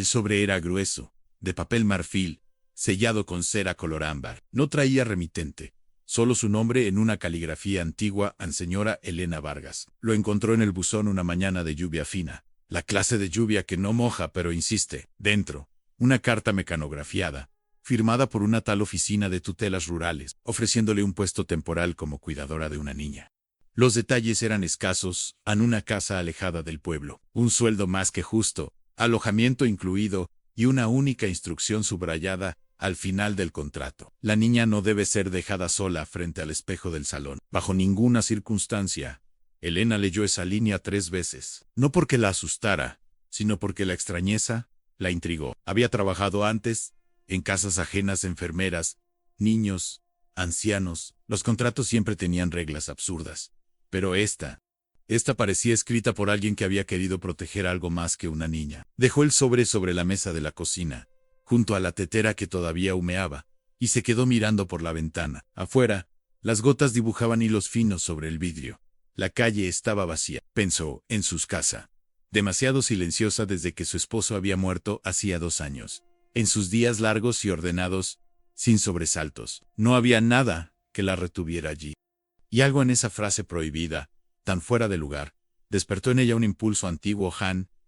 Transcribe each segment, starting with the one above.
El sobre era grueso, de papel marfil, sellado con cera color ámbar. No traía remitente, solo su nombre en una caligrafía antigua a señora Elena Vargas. Lo encontró en el buzón una mañana de lluvia fina, la clase de lluvia que no moja pero insiste. Dentro, una carta mecanografiada, firmada por una tal oficina de tutelas rurales, ofreciéndole un puesto temporal como cuidadora de una niña. Los detalles eran escasos, en una casa alejada del pueblo, un sueldo más que justo, alojamiento incluido, y una única instrucción subrayada al final del contrato. La niña no debe ser dejada sola frente al espejo del salón, bajo ninguna circunstancia. Elena leyó esa línea 3 veces, no porque la asustara, sino porque la extrañeza la intrigó. Había trabajado antes en casas ajenas, enfermeras, niños, ancianos. Los contratos siempre tenían reglas absurdas. Pero esta parecía escrita por alguien que había querido proteger algo más que una niña. Dejó el sobre la mesa de la cocina, junto a la tetera que todavía humeaba, y se quedó mirando por la ventana. Afuera, las gotas dibujaban hilos finos sobre el vidrio. La calle estaba vacía. Pensó en su casa, demasiado silenciosa desde que su esposo había muerto hacía 2 años. En sus días largos y ordenados, sin sobresaltos, no había nada que la retuviera allí. Y algo en esa frase prohibida, tan fuera de lugar, despertó en ella un impulso antiguo,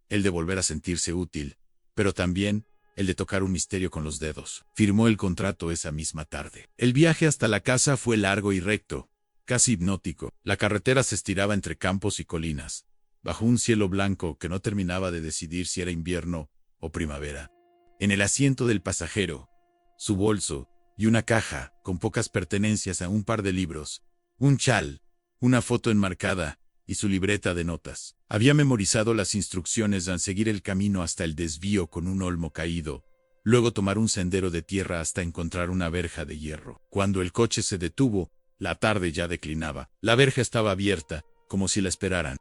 el de volver a sentirse útil, pero también el de tocar un misterio con los dedos. Firmó el contrato esa misma tarde. El viaje hasta la casa fue largo y recto, casi hipnótico. La carretera se estiraba entre campos y colinas, bajo un cielo blanco que no terminaba de decidir si era invierno o primavera. En el asiento del pasajero, su bolso y una caja con pocas pertenencias a un par de libros, un chal, una foto enmarcada y su libreta de notas. Había memorizado las instrucciones de seguir el camino hasta el desvío con un olmo caído, luego tomar un sendero de tierra hasta encontrar una verja de hierro. Cuando el coche se detuvo, la tarde ya declinaba. La verja estaba abierta, como si la esperaran.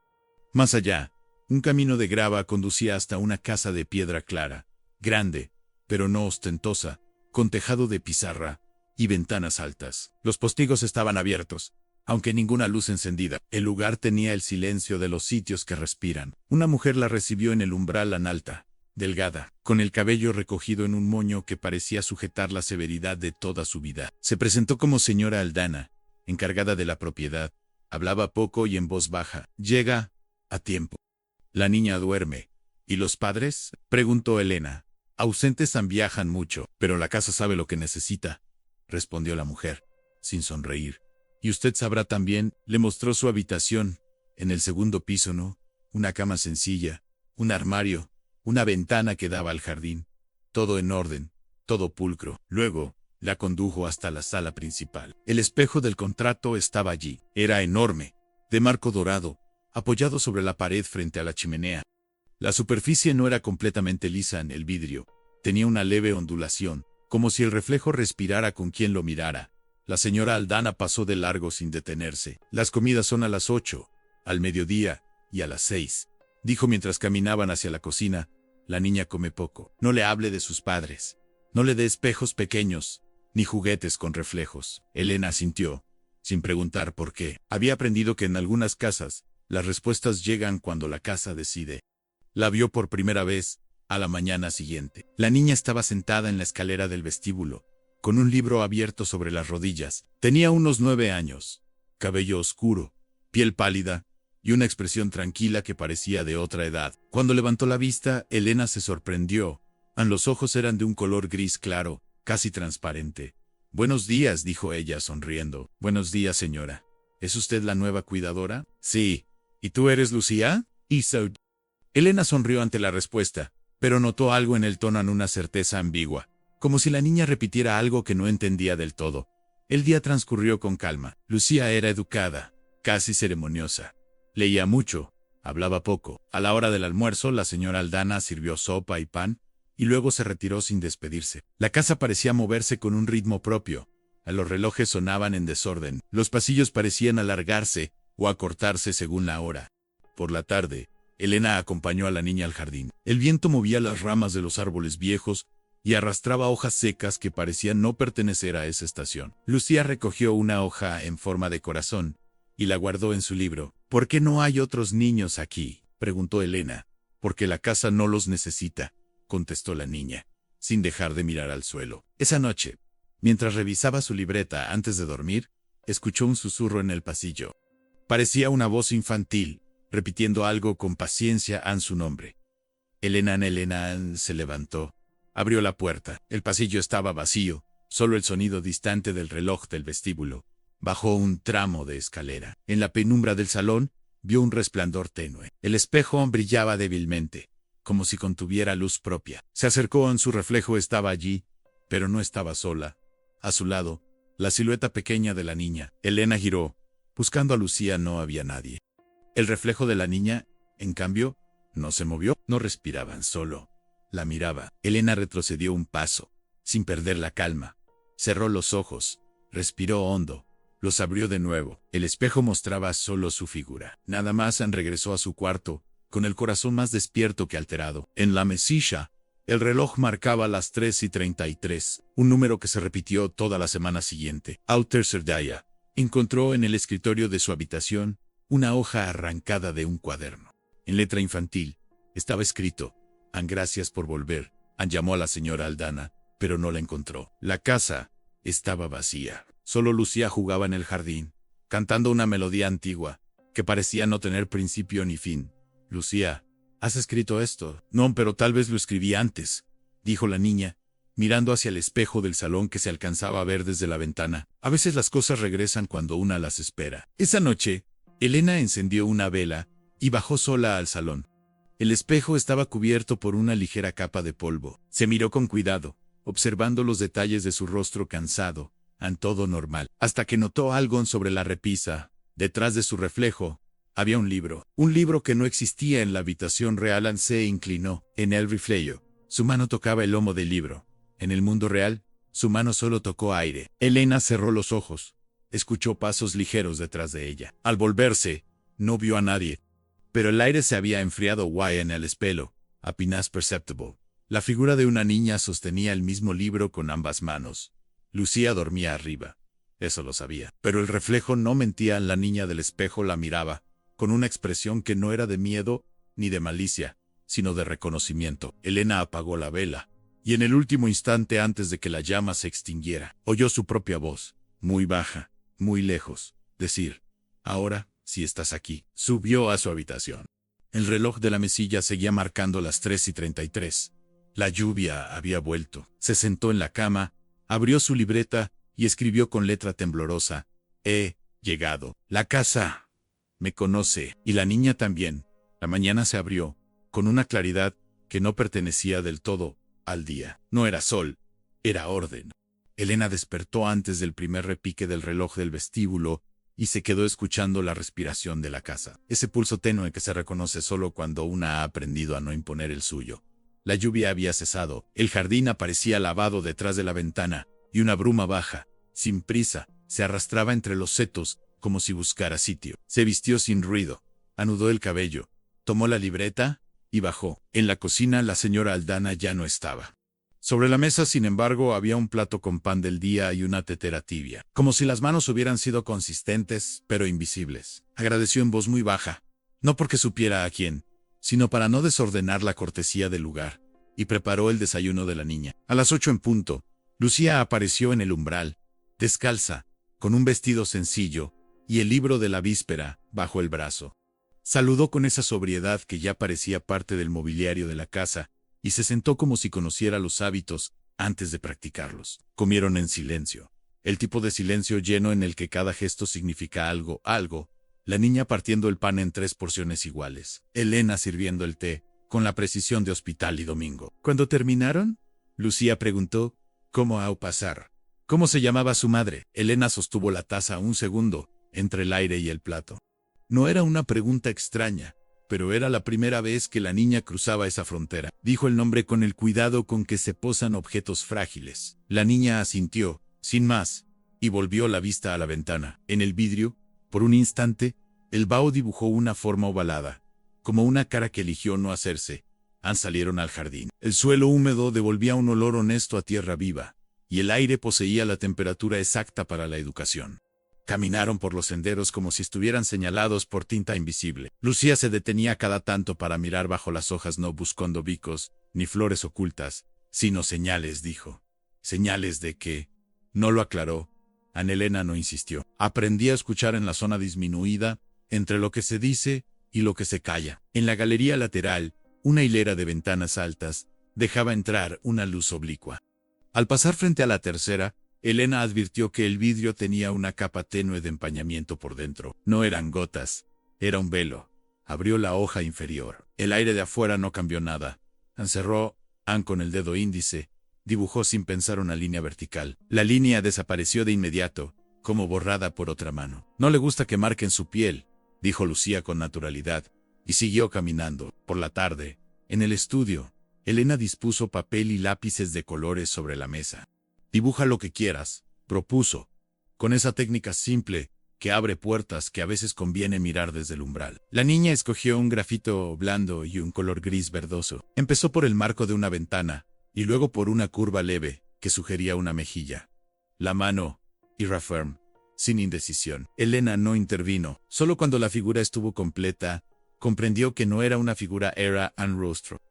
Más allá, un camino de grava conducía hasta una casa de piedra clara, grande, pero no ostentosa, con tejado de pizarra y ventanas altas. Los postigos estaban abiertos, aunque ninguna luz encendida. El lugar tenía el silencio de los sitios que respiran. Una mujer la recibió en el umbral, alta, delgada, con el cabello recogido en un moño que parecía sujetar la severidad de toda su vida. Se presentó como señora Aldana, encargada de la propiedad. Hablaba poco y en voz baja. «Llega a tiempo. La niña duerme. ¿Y los padres?», preguntó Elena. «Ausentes viajan mucho, pero la casa sabe lo que necesita», respondió la mujer, sin sonreír. «Y usted sabrá también», le mostró su habitación. En el segundo piso, ¿no? Una cama sencilla, un armario, una ventana que daba al jardín. Todo en orden, todo pulcro. Luego, la condujo hasta la sala principal. El espejo del contrato estaba allí. Era enorme, de marco dorado, apoyado sobre la pared frente a la chimenea. La superficie no era completamente lisa en el vidrio. Tenía una leve ondulación, como si el reflejo respirara con quien lo mirara. La señora Aldana pasó de largo sin detenerse. «Las comidas son a las 8, al mediodía y a las 6, dijo mientras caminaban hacia la cocina. «La niña come poco. No le hable de sus padres. No le dé espejos pequeños, ni juguetes con reflejos». Elena asintió, sin preguntar por qué. Había aprendido que en algunas casas, las respuestas llegan cuando la casa decide. La vio por primera vez a la mañana siguiente. La niña estaba sentada en la escalera del vestíbulo, con un libro abierto sobre las rodillas. Tenía unos 9 años, cabello oscuro, piel pálida, y una expresión tranquila que parecía de otra edad. Cuando levantó la vista, Elena se sorprendió. Los ojos eran de un color gris claro, casi transparente. «Buenos días», dijo ella sonriendo. «Buenos días, señora. ¿Es usted la nueva cuidadora?». «Sí. ¿Y tú eres Lucía?». «Isolde». Elena sonrió ante la respuesta, pero notó algo en el tono, en una certeza ambigua, como si la niña repitiera algo que no entendía del todo. El día transcurrió con calma. Lucía era educada, casi ceremoniosa. Leía mucho, hablaba poco. A la hora del almuerzo, la señora Aldana sirvió sopa y pan, y luego se retiró sin despedirse. La casa parecía moverse con un ritmo propio. Los relojes sonaban en desorden. Los pasillos parecían alargarse o acortarse según la hora. Por la tarde, Elena acompañó a la niña al jardín. El viento movía las ramas de los árboles viejos y arrastraba hojas secas que parecían no pertenecer a esa estación. Lucía recogió una hoja en forma de corazón y la guardó en su libro. «¿Por qué no hay otros niños aquí?», preguntó Elena. «Porque la casa no los necesita», contestó la niña, sin dejar de mirar al suelo. Esa noche, mientras revisaba su libreta antes de dormir, escuchó un susurro en el pasillo. Parecía una voz infantil, repitiendo algo con paciencia en su nombre. Elena se levantó. Abrió la puerta. El pasillo estaba vacío, solo el sonido distante del reloj del vestíbulo. Bajó un tramo de escalera. En la penumbra del salón, vio un resplandor tenue. El espejo brillaba débilmente, como si contuviera luz propia. Se acercó, en su reflejo estaba allí, pero no estaba sola. A su lado, la silueta pequeña de la niña. Elena giró. Buscando a Lucía no había nadie. El reflejo de la niña, en cambio, no se movió. No respiraban, solo la miraba. Elena retrocedió un paso, sin perder la calma. Cerró los ojos, respiró hondo, los abrió de nuevo. El espejo mostraba solo su figura. Nada más. Regresó a su cuarto, con el corazón más despierto que alterado. En la mesilla, el reloj marcaba las 3:33, un número que se repitió toda la semana siguiente. Al tercer día, encontró en el escritorio de su habitación una hoja arrancada de un cuaderno. En letra infantil, estaba escrito: gracias por volver. Llamó a la señora Aldana, pero no la encontró. La casa estaba vacía. Solo Lucía jugaba en el jardín, cantando una melodía antigua, que parecía no tener principio ni fin. Lucía, ¿has escrito esto? No, pero tal vez lo escribí antes, dijo la niña, mirando hacia el espejo del salón que se alcanzaba a ver desde la ventana. A veces las cosas regresan cuando una las espera. Esa noche, Elena encendió una vela y bajó sola al salón. El espejo estaba cubierto por una ligera capa de polvo. Se miró con cuidado, observando los detalles de su rostro cansado, todo normal, hasta que notó algo sobre la repisa. Detrás de su reflejo, había un libro que no existía en la habitación real. Se inclinó. En el reflejo, su mano tocaba el lomo del libro. En el mundo real, su mano solo tocó aire. Elena cerró los ojos. Escuchó pasos ligeros detrás de ella. Al volverse, no vio a nadie, pero el aire se había enfriado. En el espejo, apenas perceptible, la figura de una niña sostenía el mismo libro con ambas manos. Lucía dormía arriba. Eso lo sabía. Pero el reflejo no mentía. La niña del espejo la miraba, con una expresión que no era de miedo ni de malicia, sino de reconocimiento. Elena apagó la vela, y en el último instante antes de que la llama se extinguiera, oyó su propia voz, muy baja, muy lejos, decir: ahora, si estás aquí. Subió a su habitación. El reloj de la mesilla seguía marcando las 3:33. La lluvia había vuelto. Se sentó en la cama, abrió su libreta y escribió con letra temblorosa: he llegado. La casa me conoce, y la niña también. La mañana se abrió, con una claridad que no pertenecía del todo al día. No era sol, era orden. Elena despertó antes del primer repique del reloj del vestíbulo y se quedó escuchando la respiración de la casa. Ese pulso tenue que se reconoce solo cuando una ha aprendido a no imponer el suyo. La lluvia había cesado. El jardín aparecía lavado detrás de la ventana, y una bruma baja, sin prisa, se arrastraba entre los setos, como si buscara sitio. Se vistió sin ruido, anudó el cabello, tomó la libreta y bajó. En la cocina la señora Aldana ya no estaba. Sobre la mesa, sin embargo, había un plato con pan del día y una tetera tibia, como si las manos hubieran sido consistentes, pero invisibles. Agradeció en voz muy baja, no porque supiera a quién, sino para no desordenar la cortesía del lugar, y preparó el desayuno de la niña. A las 8 en punto, Lucía apareció en el umbral, descalza, con un vestido sencillo, y el libro de la víspera bajo el brazo. Saludó con esa sobriedad que ya parecía parte del mobiliario de la casa, y se sentó como si conociera los hábitos antes de practicarlos. Comieron en silencio. El tipo de silencio lleno en el que cada gesto significa algo, la niña partiendo el pan en 3 porciones iguales. Elena sirviendo el té, con la precisión de Hospital y Domingo. Cuando terminaron, Lucía preguntó: ¿cómo ha pasar? ¿Cómo se llamaba su madre? Elena sostuvo la taza un segundo, entre el aire y el plato. No era una pregunta extraña, pero era la primera vez que la niña cruzaba esa frontera. Dijo el nombre con el cuidado con que se posan objetos frágiles. La niña asintió, sin más, y volvió la vista a la ventana. En el vidrio, por un instante, el vaho dibujó una forma ovalada, como una cara que eligió no hacerse. Salieron al jardín. El suelo húmedo devolvía un olor honesto a tierra viva, y el aire poseía la temperatura exacta para la educación. Caminaron por los senderos como si estuvieran señalados por tinta invisible. Lucía se detenía cada tanto para mirar bajo las hojas no buscando bicos, ni flores ocultas, sino señales, dijo. ¿Señales de qué? No lo aclaró. Ana Elena no insistió. Aprendí a escuchar en la zona disminuida, entre lo que se dice y lo que se calla. En la galería lateral, una hilera de ventanas altas dejaba entrar una luz oblicua. Al pasar frente a la tercera, Elena advirtió que el vidrio tenía una capa tenue de empañamiento por dentro. No eran gotas, era un velo. Abrió la hoja inferior. El aire de afuera no cambió nada. Encerró Anne con el dedo índice. Dibujó sin pensar una línea vertical. La línea desapareció de inmediato, como borrada por otra mano. No le gusta que marquen su piel, dijo Lucía con naturalidad, y siguió caminando. Por la tarde, en el estudio, Elena dispuso papel y lápices de colores sobre la mesa. Dibuja lo que quieras, propuso, con esa técnica simple que abre puertas que a veces conviene mirar desde el umbral. La niña escogió un grafito blando y un color gris verdoso. Empezó por el marco de una ventana, y luego por una curva leve que sugería una mejilla. La mano, irreform, sin indecisión. Elena no intervino. Solo cuando la figura estuvo completa, comprendió que no era una figura, era un rostro.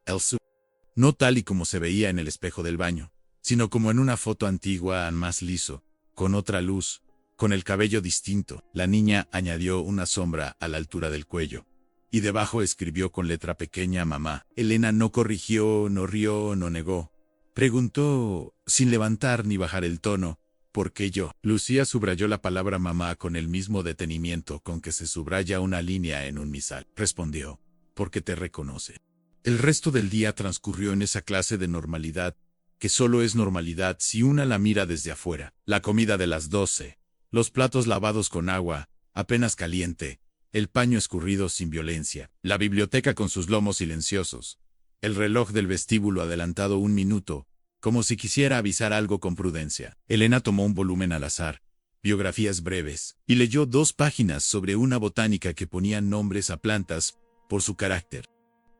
No tal y como se veía en el espejo del baño, sino como en una foto antigua, más liso, con otra luz, con el cabello distinto. La niña añadió una sombra a la altura del cuello, y debajo escribió con letra pequeña mamá. Elena no corrigió, no rió, no negó. Preguntó, sin levantar ni bajar el tono, ¿por qué yo? Lucía subrayó la palabra mamá con el mismo detenimiento con que se subraya una línea en un misal. Respondió, porque te reconoce. El resto del día transcurrió en esa clase de normalidad, que solo es normalidad si una la mira desde afuera. La comida de las 12, los platos lavados con agua, apenas caliente, el paño escurrido sin violencia, la biblioteca con sus lomos silenciosos, el reloj del vestíbulo adelantado 1 minuto, como si quisiera avisar algo con prudencia. Elena tomó un volumen al azar, biografías breves, y leyó 2 páginas sobre una botánica que ponía nombres a plantas por su carácter.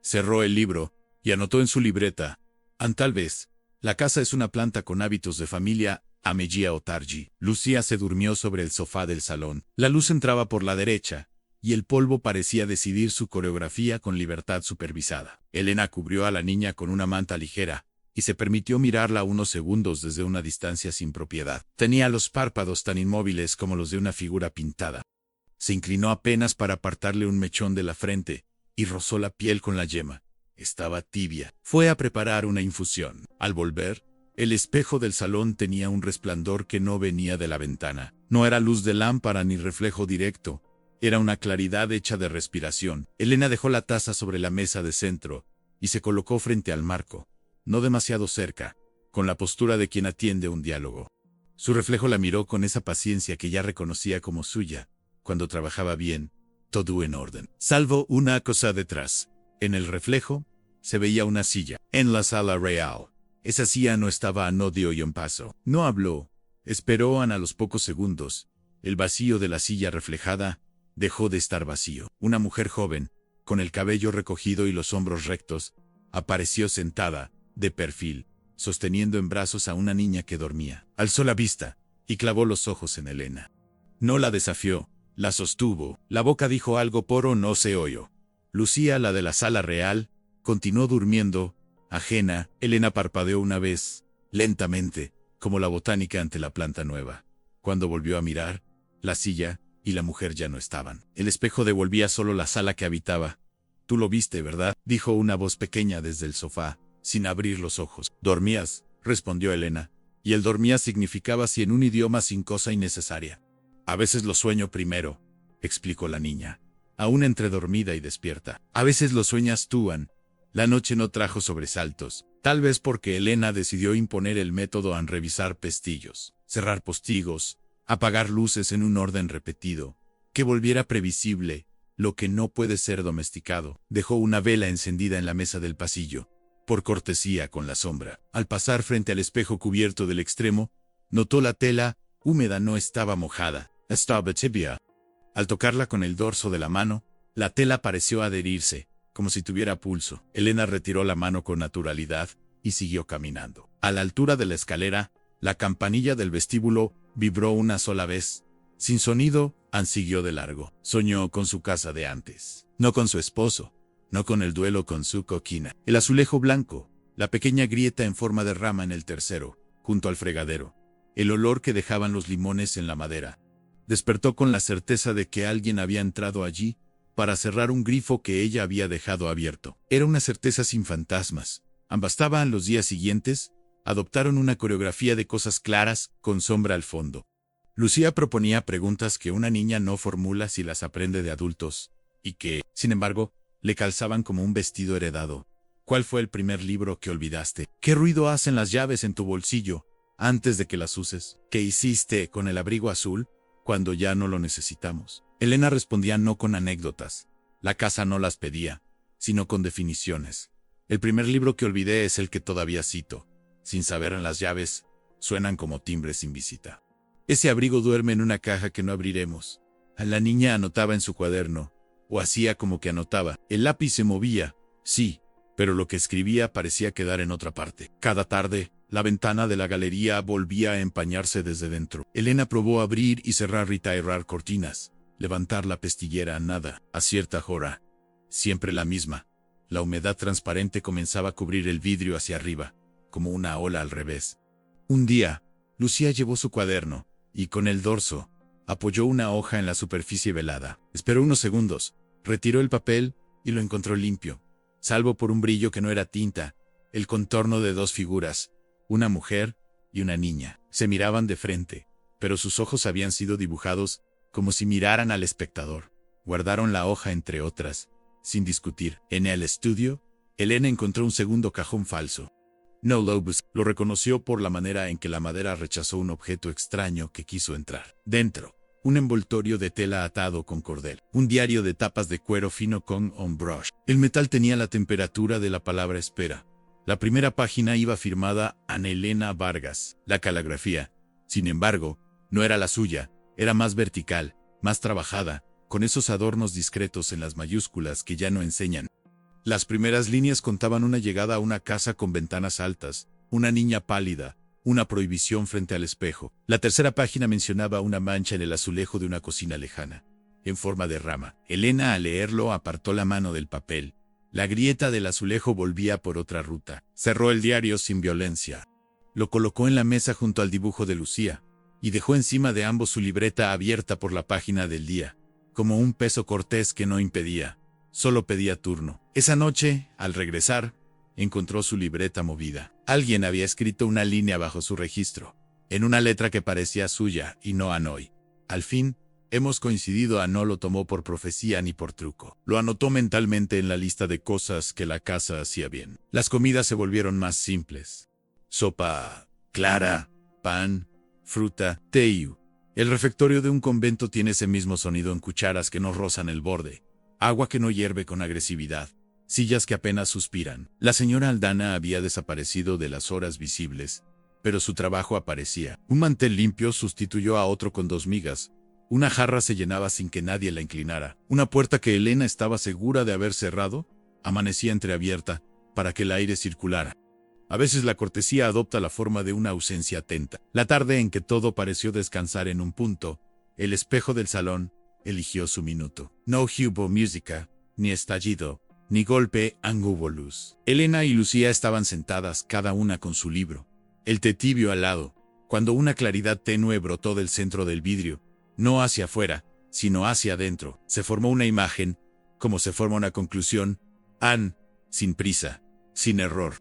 Cerró el libro y anotó en su libreta, tal vez, la casa es una planta con hábitos de familia, Amelia Otarji. Lucía se durmió sobre el sofá del salón. La luz entraba por la derecha, y el polvo parecía decidir su coreografía con libertad supervisada. Elena cubrió a la niña con una manta ligera, y se permitió mirarla unos segundos desde una distancia sin propiedad. Tenía los párpados tan inmóviles como los de una figura pintada. Se inclinó apenas para apartarle un mechón de la frente, y rozó la piel con la yema. Estaba tibia. Fue a preparar una infusión. Al volver, el espejo del salón tenía un resplandor que no venía de la ventana. No era luz de lámpara ni reflejo directo. Era una claridad hecha de respiración. Elena dejó la taza sobre la mesa de centro y se colocó frente al marco, no demasiado cerca, con la postura de quien atiende un diálogo. Su reflejo la miró con esa paciencia que ya reconocía como suya, cuando trabajaba bien, todo en orden. Salvo una cosa detrás. En el reflejo, se veía una silla. En la sala real, esa silla no estaba a nodio y en paso. No habló. Esperó a los pocos segundos. El vacío de la silla reflejada dejó de estar vacío. Una mujer joven, con el cabello recogido y los hombros rectos, apareció sentada, de perfil, sosteniendo en brazos a una niña que dormía. Alzó la vista y clavó los ojos en Elena. No la desafió, la sostuvo. La boca dijo algo pero no se oyó. Lucía, la de la sala real, continuó durmiendo, ajena. Elena parpadeó una vez, lentamente, como la botánica ante la planta nueva. Cuando volvió a mirar, la silla y la mujer ya no estaban. El espejo devolvía solo la sala que habitaba. Tú lo viste, ¿verdad?, dijo una voz pequeña desde el sofá, sin abrir los ojos. ¿Dormías?, respondió Elena, y el dormía significaba sí en un idioma sin cosa innecesaria. A veces lo sueño primero, explicó la niña, aún entre dormida y despierta. A veces lo sueñas tú, Anne. La noche no trajo sobresaltos, tal vez porque Elena decidió imponer el método en revisar pestillos, cerrar postigos, apagar luces en un orden repetido, que volviera previsible lo que no puede ser domesticado. Dejó una vela encendida en la mesa del pasillo, por cortesía con la sombra. Al pasar frente al espejo cubierto del extremo, notó la tela húmeda no estaba mojada, estaba tibia. Al tocarla con el dorso de la mano, la tela pareció adherirse, como si tuviera pulso. Elena retiró la mano con naturalidad y siguió caminando. A la altura de la escalera, la campanilla del vestíbulo vibró una sola vez. Sin sonido, Anne siguió de largo. Soñó con su casa de antes. No con su esposo, no con el duelo con su coquina. El azulejo blanco, La pequeña grieta en forma de rama en el tercero, junto al fregadero. El olor que dejaban los limones en la madera. Despertó con la certeza de que alguien había entrado allí para cerrar un grifo que ella había dejado abierto. Era una certeza sin fantasmas. Ambastaban los días siguientes, adoptaron una coreografía de cosas claras, con sombra al fondo. Lucía proponía preguntas que una niña no formula si las aprende de adultos, y que, sin embargo, le calzaban como un vestido heredado. ¿Cuál fue el primer libro que olvidaste? ¿Qué ruido hacen las llaves en tu bolsillo antes de que las uses? ¿Qué hiciste con el abrigo azul cuando ya no lo necesitamos? Elena respondía no con anécdotas. La casa no las pedía, sino con definiciones. El primer libro que olvidé es el que todavía cito. Sin saber en las llaves, suenan como timbres sin visita. Ese abrigo duerme en una caja que no abriremos. La niña anotaba en su cuaderno, o hacía como que anotaba. El lápiz se movía, sí, pero lo que escribía parecía quedar en otra parte. Cada tarde, la ventana de la galería volvía a empañarse desde dentro. Elena probó abrir y cerrar cortinas, levantar la pestillera, nada, a cierta hora. Siempre la misma. La humedad transparente comenzaba a cubrir el vidrio hacia arriba, como una ola al revés. Un día, Lucía llevó su cuaderno, y con el dorso, apoyó una hoja en la superficie velada. Esperó unos segundos, retiró el papel y lo encontró limpio, salvo por un brillo que no era tinta, el contorno de dos figuras, una mujer y una niña. Se miraban de frente, pero sus ojos habían sido dibujados como si miraran al espectador. Guardaron la hoja entre otras, sin discutir. En el estudio, Elena encontró un segundo cajón falso. No Lobos lo reconoció por la manera en que la madera rechazó un objeto extraño que quiso entrar. Dentro, un envoltorio de tela atado con cordel. Un diario de tapas de cuero fino con on brush. El metal tenía la temperatura de la palabra espera. La primera página iba firmada Ana Elena Vargas. La caligrafía, sin embargo, no era la suya. Era más vertical, más trabajada, con esos adornos discretos en las mayúsculas que ya no enseñan. Las primeras líneas contaban una llegada a una casa con ventanas altas, una niña pálida, una prohibición frente al espejo. La tercera página mencionaba una mancha en el azulejo de una cocina lejana, en forma de rama. Elena, al leerlo, apartó la mano del papel. La grieta del azulejo volvía por otra ruta. Cerró el diario sin violencia. Lo colocó en la mesa junto al dibujo de Lucía, y dejó encima de ambos su libreta abierta por la página del día, como un peso cortés que no impedía. Solo pedía turno. Esa noche, al regresar, encontró su libreta movida. Alguien había escrito una línea bajo su registro, en una letra que parecía suya y no Anoy. Al fin, hemos coincidido. No lo tomó por profecía ni por truco. Lo anotó mentalmente en la lista de cosas que la casa hacía bien. Las comidas se volvieron más simples. Sopa clara, pan, fruta, té. El refectorio de un convento tiene ese mismo sonido en cucharas que no rozan el borde. Agua que no hierve con agresividad, sillas que apenas suspiran. La señora Aldana había desaparecido de las horas visibles, pero su trabajo aparecía. Un mantel limpio sustituyó a otro con 2 migas. Una jarra se llenaba sin que nadie la inclinara. Una puerta que Elena estaba segura de haber cerrado, amanecía entreabierta, para que el aire circulara. A veces la cortesía adopta la forma de una ausencia atenta. La tarde en que todo pareció descansar en un punto, el espejo del salón eligió su minuto. No hubo música, ni estallido, ni golpe, hubo luz. Elena y Lucía estaban sentadas, cada una con su libro, el té tibio al lado, cuando una claridad tenue brotó del centro del vidrio, no hacia afuera, sino hacia adentro. Se formó una imagen, como se forma una conclusión, sin prisa, sin error.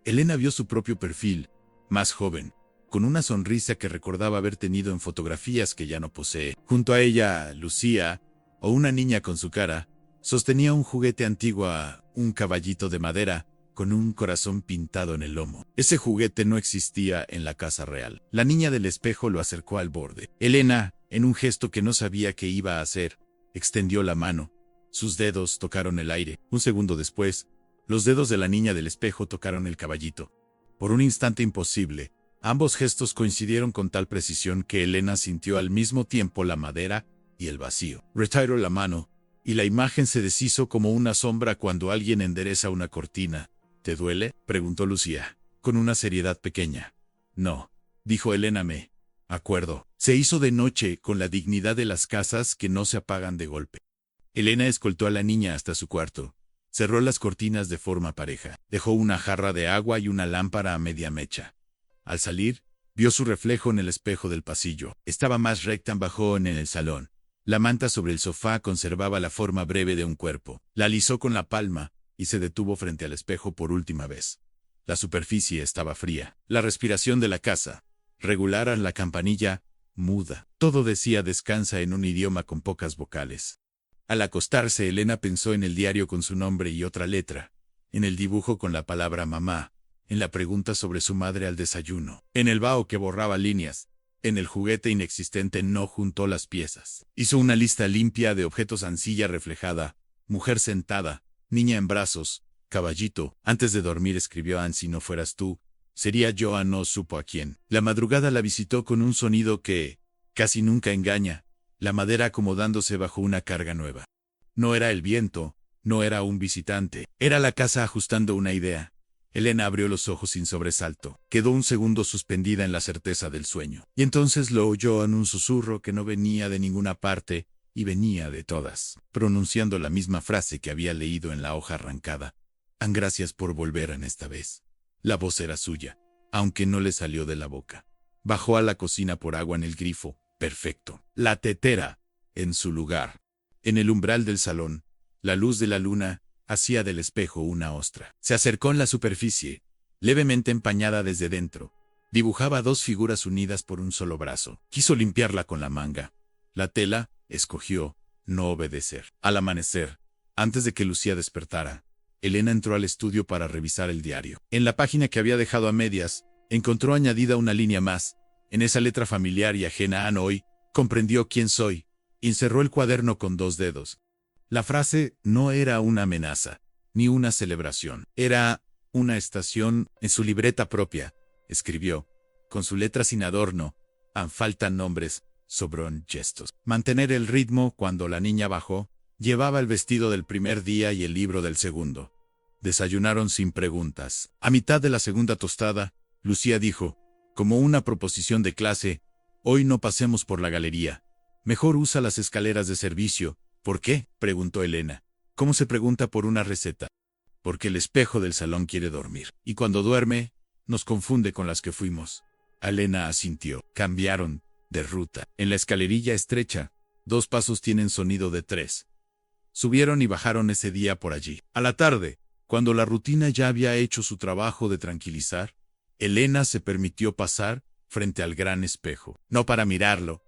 Elena vio su propio perfil, más joven, con una sonrisa que recordaba haber tenido en fotografías que ya no posee. Junto a ella, Lucía, o una niña con su cara, sostenía un juguete antiguo, un caballito de madera, con un corazón pintado en el lomo. Ese juguete no existía en la casa real. La niña del espejo lo acercó al borde. Elena, en un gesto que no sabía qué iba a hacer, extendió la mano. Sus dedos tocaron el aire. Un segundo después, los dedos de la niña del espejo tocaron el caballito. Por un instante imposible, ambos gestos coincidieron con tal precisión que Elena sintió al mismo tiempo la madera y el vacío. Retiró la mano, y la imagen se deshizo como una sombra cuando alguien endereza una cortina. ¿Te duele?, preguntó Lucía, con una seriedad pequeña. No, dijo Elena, me acuerdo. Se hizo de noche, con la dignidad de las casas que no se apagan de golpe. Elena escoltó a la niña hasta su cuarto. Cerró las cortinas de forma pareja. Dejó una jarra de agua y una lámpara a media mecha. Al salir, vio su reflejo en el espejo del pasillo. Estaba más recta bajo en el salón. La manta sobre el sofá conservaba la forma breve de un cuerpo. La alisó con la palma y se detuvo frente al espejo por última vez. La superficie estaba fría. La respiración de la casa, regular a la campanilla, muda. Todo decía descansa en un idioma con pocas vocales. Al acostarse, Elena pensó en el diario con su nombre y otra letra, en el dibujo con la palabra mamá, en la pregunta sobre su madre al desayuno, en el vaho que borraba líneas, en el juguete inexistente no juntó las piezas. Hizo una lista limpia de objetos: ancilla reflejada, mujer sentada, niña en brazos, caballito. Antes de dormir escribió: si no fueras tú, sería yo. No supo a quién. La madrugada la visitó con un sonido que casi nunca engaña, la madera acomodándose bajo una carga nueva. No era el viento, no era un visitante, era la casa ajustando una idea. Elena abrió los ojos sin sobresalto. Quedó un segundo suspendida en la certeza del sueño. Y entonces lo oyó en un susurro que no venía de ninguna parte y venía de todas, pronunciando la misma frase que había leído en la hoja arrancada. Gracias por volver en esta vez. La voz era suya, aunque no le salió de la boca. Bajó a la cocina por agua en el grifo. Perfecto. La tetera, en su lugar. En el umbral del salón, la luz de la luna hacía del espejo una ostra. Se acercó en la superficie, levemente empañada desde dentro. Dibujaba dos figuras unidas por un solo brazo. Quiso limpiarla con la manga. La tela, escogió no obedecer. Al amanecer, antes de que Lucía despertara, Elena entró al estudio para revisar el diario. En la página que había dejado a medias, encontró añadida una línea más. En esa letra familiar y ajena a hoy, comprendió quién soy. Encerró el cuaderno con 2 dedos. La frase no era una amenaza, ni una celebración. Era una estación en su libreta propia. Escribió, con su letra sin adorno, faltan nombres, sobrón gestos. Mantener el ritmo. Cuando la niña bajó, llevaba el vestido del primer día y el libro del segundo. Desayunaron sin preguntas. A mitad de la segunda tostada, Lucía dijo, como una proposición de clase: hoy no pasemos por la galería. Mejor usa las escaleras de servicio. ¿Por qué?, preguntó Elena. ¿Cómo se pregunta por una receta? Porque el espejo del salón quiere dormir. Y cuando duerme, nos confunde con las que fuimos. Elena asintió. Cambiaron de ruta. En la escalerilla estrecha, 2 pasos tienen sonido de 3. Subieron y bajaron ese día por allí. A la tarde, cuando la rutina ya había hecho su trabajo de tranquilizar, Elena se permitió pasar frente al gran espejo. No para mirarlo,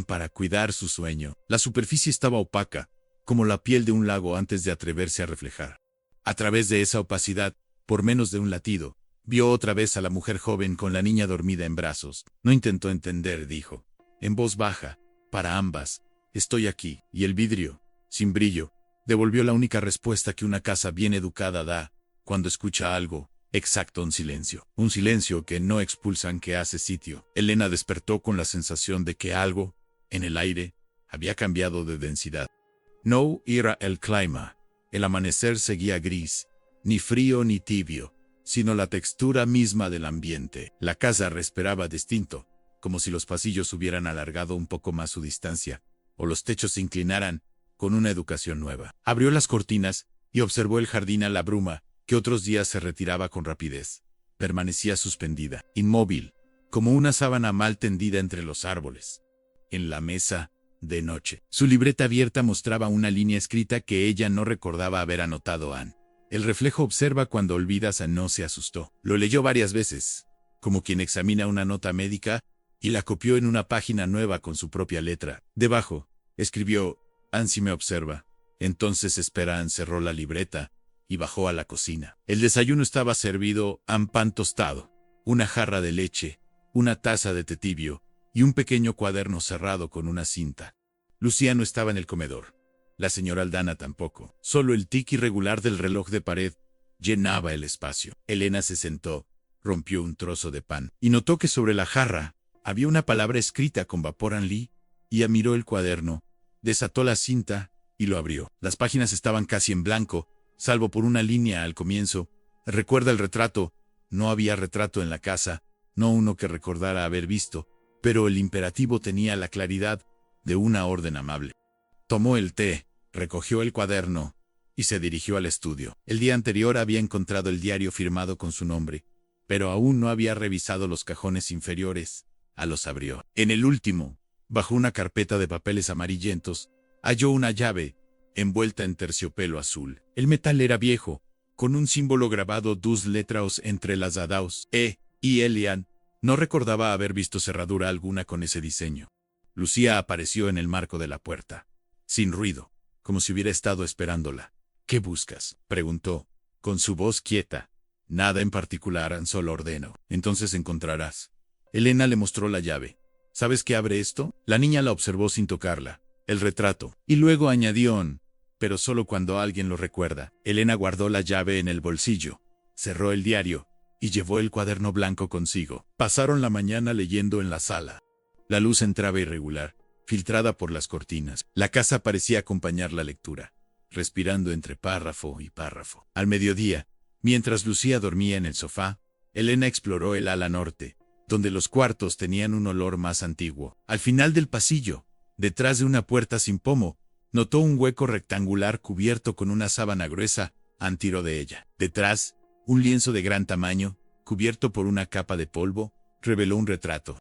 para cuidar su sueño. La superficie estaba opaca, como la piel de un lago antes de atreverse a reflejar. A través de esa opacidad, por menos de un latido, vio otra vez a la mujer joven con la niña dormida en brazos. No intentó entender, dijo, en voz baja, para ambas: estoy aquí. Y el vidrio, sin brillo, devolvió la única respuesta que una casa bien educada da cuando escucha algo. Exacto, un silencio. Un silencio que no expulsan, que hace sitio. Elena despertó con la sensación de que algo, en el aire, había cambiado de densidad. No era el clima. El amanecer seguía gris, ni frío ni tibio, sino la textura misma del ambiente. La casa respiraba distinto, como si los pasillos hubieran alargado un poco más su distancia, o los techos se inclinaran, con una educación nueva. Abrió las cortinas y observó el jardín a la bruma, que otros días se retiraba con rapidez. Permanecía suspendida, inmóvil, como una sábana mal tendida entre los árboles. En la mesa, de noche, su libreta abierta mostraba una línea escrita que ella no recordaba haber anotado. El reflejo observa cuando olvidas. No se asustó. Lo leyó varias veces, como quien examina una nota médica, y la copió en una página nueva con su propia letra. Debajo, escribió: si me observa, entonces espera. Cerró la libreta y bajó a la cocina. El desayuno estaba servido: pan tostado, una jarra de leche, una taza de té tibio y un pequeño cuaderno cerrado con una cinta. Lucía no estaba en el comedor. La señora Aldana tampoco. Solo el tic irregular del reloj de pared llenaba el espacio. Elena se sentó, rompió un trozo de pan y notó que sobre la jarra había una palabra escrita con vapor anlí, y miró el cuaderno, desató la cinta y lo abrió. Las páginas estaban casi en blanco, salvo por una línea al comienzo. Recuerda el retrato. No había retrato en la casa, no uno que recordara haber visto, pero el imperativo tenía la claridad de una orden amable. Tomó el té, recogió el cuaderno y se dirigió al estudio. El día anterior había encontrado el diario firmado con su nombre, pero aún no había revisado los cajones inferiores. Los abrió. En el último, bajo una carpeta de papeles amarillentos, halló una llave, envuelta en terciopelo azul. El metal era viejo, con un símbolo grabado dos letras entrelazadas, E y Elian. No recordaba haber visto cerradura alguna con ese diseño. Lucía apareció en el marco de la puerta, sin ruido, como si hubiera estado esperándola. ¿Qué buscas?, preguntó, con su voz quieta. Nada en particular, solo ordeno. Entonces encontrarás. Elena le mostró la llave. ¿Sabes qué abre esto? La niña la observó sin tocarla. El retrato. Y luego añadió, pero solo cuando alguien lo recuerda. Elena guardó la llave en el bolsillo, cerró el diario y llevó el cuaderno blanco consigo. Pasaron la mañana leyendo en la sala. La luz entraba irregular, filtrada por las cortinas. La casa parecía acompañar la lectura, respirando entre párrafo y párrafo. Al mediodía, mientras Lucía dormía en el sofá, Elena exploró el ala norte, donde los cuartos tenían un olor más antiguo. Al final del pasillo, detrás de una puerta sin pomo, notó un hueco rectangular cubierto con una sábana gruesa, a tiro de ella. Detrás, un lienzo de gran tamaño, cubierto por una capa de polvo, reveló un retrato.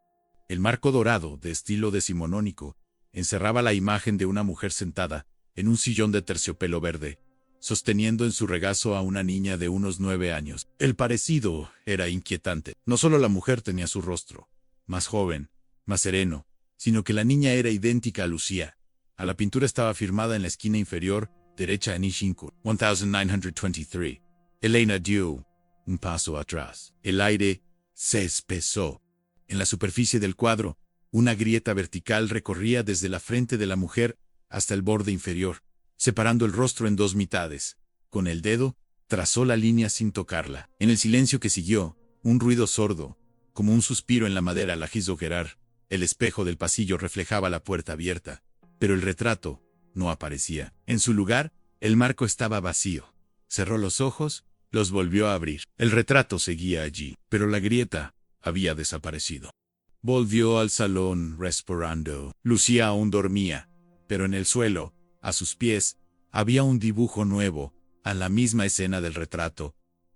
El marco dorado, de estilo decimonónico, encerraba la imagen de una mujer sentada, en un sillón de terciopelo verde, sosteniendo en su regazo a una niña de unos 9 años. El parecido era inquietante. No solo la mujer tenía su rostro, más joven, más sereno, sino que la niña era idéntica a Lucía. A la pintura estaba firmada en la esquina inferior derecha en Ishinku. 1923. Elena dio un paso atrás. El aire se espesó. En la superficie del cuadro, una grieta vertical recorría desde la frente de la mujer hasta el borde inferior, separando el rostro en dos mitades. Con el dedo, trazó la línea sin tocarla. En el silencio que siguió, un ruido sordo, como un suspiro en la madera, la hizo girar. El espejo del pasillo reflejaba la puerta abierta, pero el retrato no aparecía. En su lugar, el marco estaba vacío. Cerró los ojos, los volvió a abrir. El retrato seguía allí, pero la grieta había desaparecido. Volvió al salón respirando. Lucía aún dormía, pero en el suelo, a sus pies, había un dibujo nuevo, a la misma escena del retrato,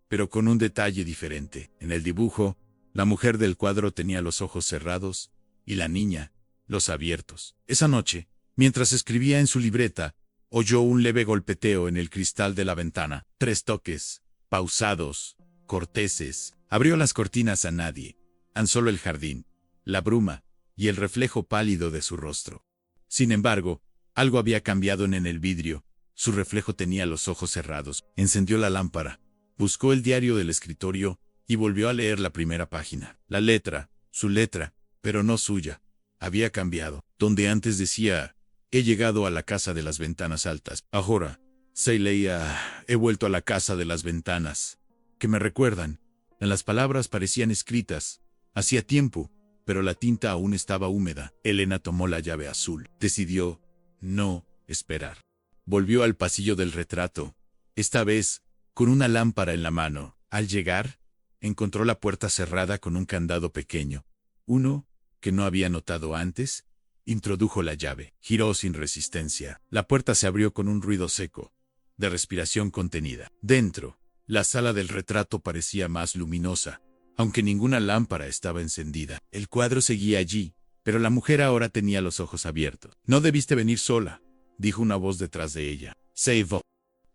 pero con un detalle diferente. En el dibujo, la mujer del cuadro tenía los ojos cerrados y la niña, los abiertos. Esa noche, mientras escribía en su libreta, oyó un leve golpeteo en el cristal de la ventana. 3 toques, pausados, corteses. Abrió las cortinas a nadie, tan solo el jardín, la bruma y el reflejo pálido de su rostro. Sin embargo, algo había cambiado en el vidrio. Su reflejo tenía los ojos cerrados. Encendió la lámpara, buscó el diario del escritorio y volvió a leer la primera página. La letra, su letra, pero no suya, había cambiado. Donde antes decía, he llegado a la casa de las ventanas altas. Ahora, se leía, he vuelto a la casa de las ventanas, que me recuerdan. Las palabras parecían escritas hacía tiempo, pero la tinta aún estaba húmeda. Elena tomó la llave azul. Decidió no esperar. Volvió al pasillo del retrato, esta vez con una lámpara en la mano. Al llegar, encontró la puerta cerrada con un candado pequeño, uno que no había notado antes. Introdujo la llave, giró sin resistencia. La puerta se abrió con un ruido seco, de respiración contenida. Dentro, la sala del retrato parecía más luminosa, aunque ninguna lámpara estaba encendida. El cuadro seguía allí, pero la mujer ahora tenía los ojos abiertos. No debiste venir sola, dijo una voz detrás de ella. Seivo.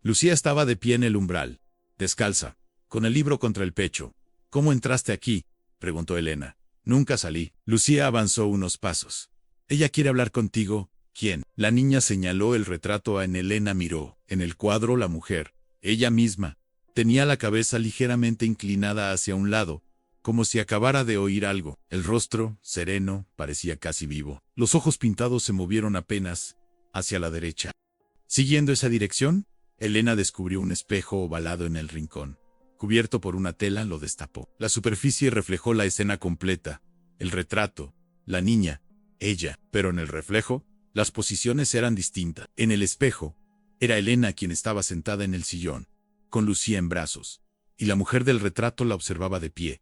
Lucía estaba de pie en el umbral, descalza, con el libro contra el pecho. ¿Cómo entraste aquí?, preguntó Elena. Nunca salí. Lucía avanzó unos pasos. Ella quiere hablar contigo. ¿Quién? La niña señaló el retrato a Elena. Miró. En el cuadro la mujer, ella misma, tenía la cabeza ligeramente inclinada hacia un lado, como si acabara de oír algo. El rostro, sereno, parecía casi vivo. Los ojos pintados se movieron apenas hacia la derecha. Siguiendo esa dirección, Elena descubrió un espejo ovalado en el rincón. Cubierto por una tela, lo destapó. La superficie reflejó la escena completa. El retrato, la niña, ella. Pero en el reflejo, las posiciones eran distintas. En el espejo, era Elena quien estaba sentada en el sillón, con Lucía en brazos, y la mujer del retrato la observaba de pie.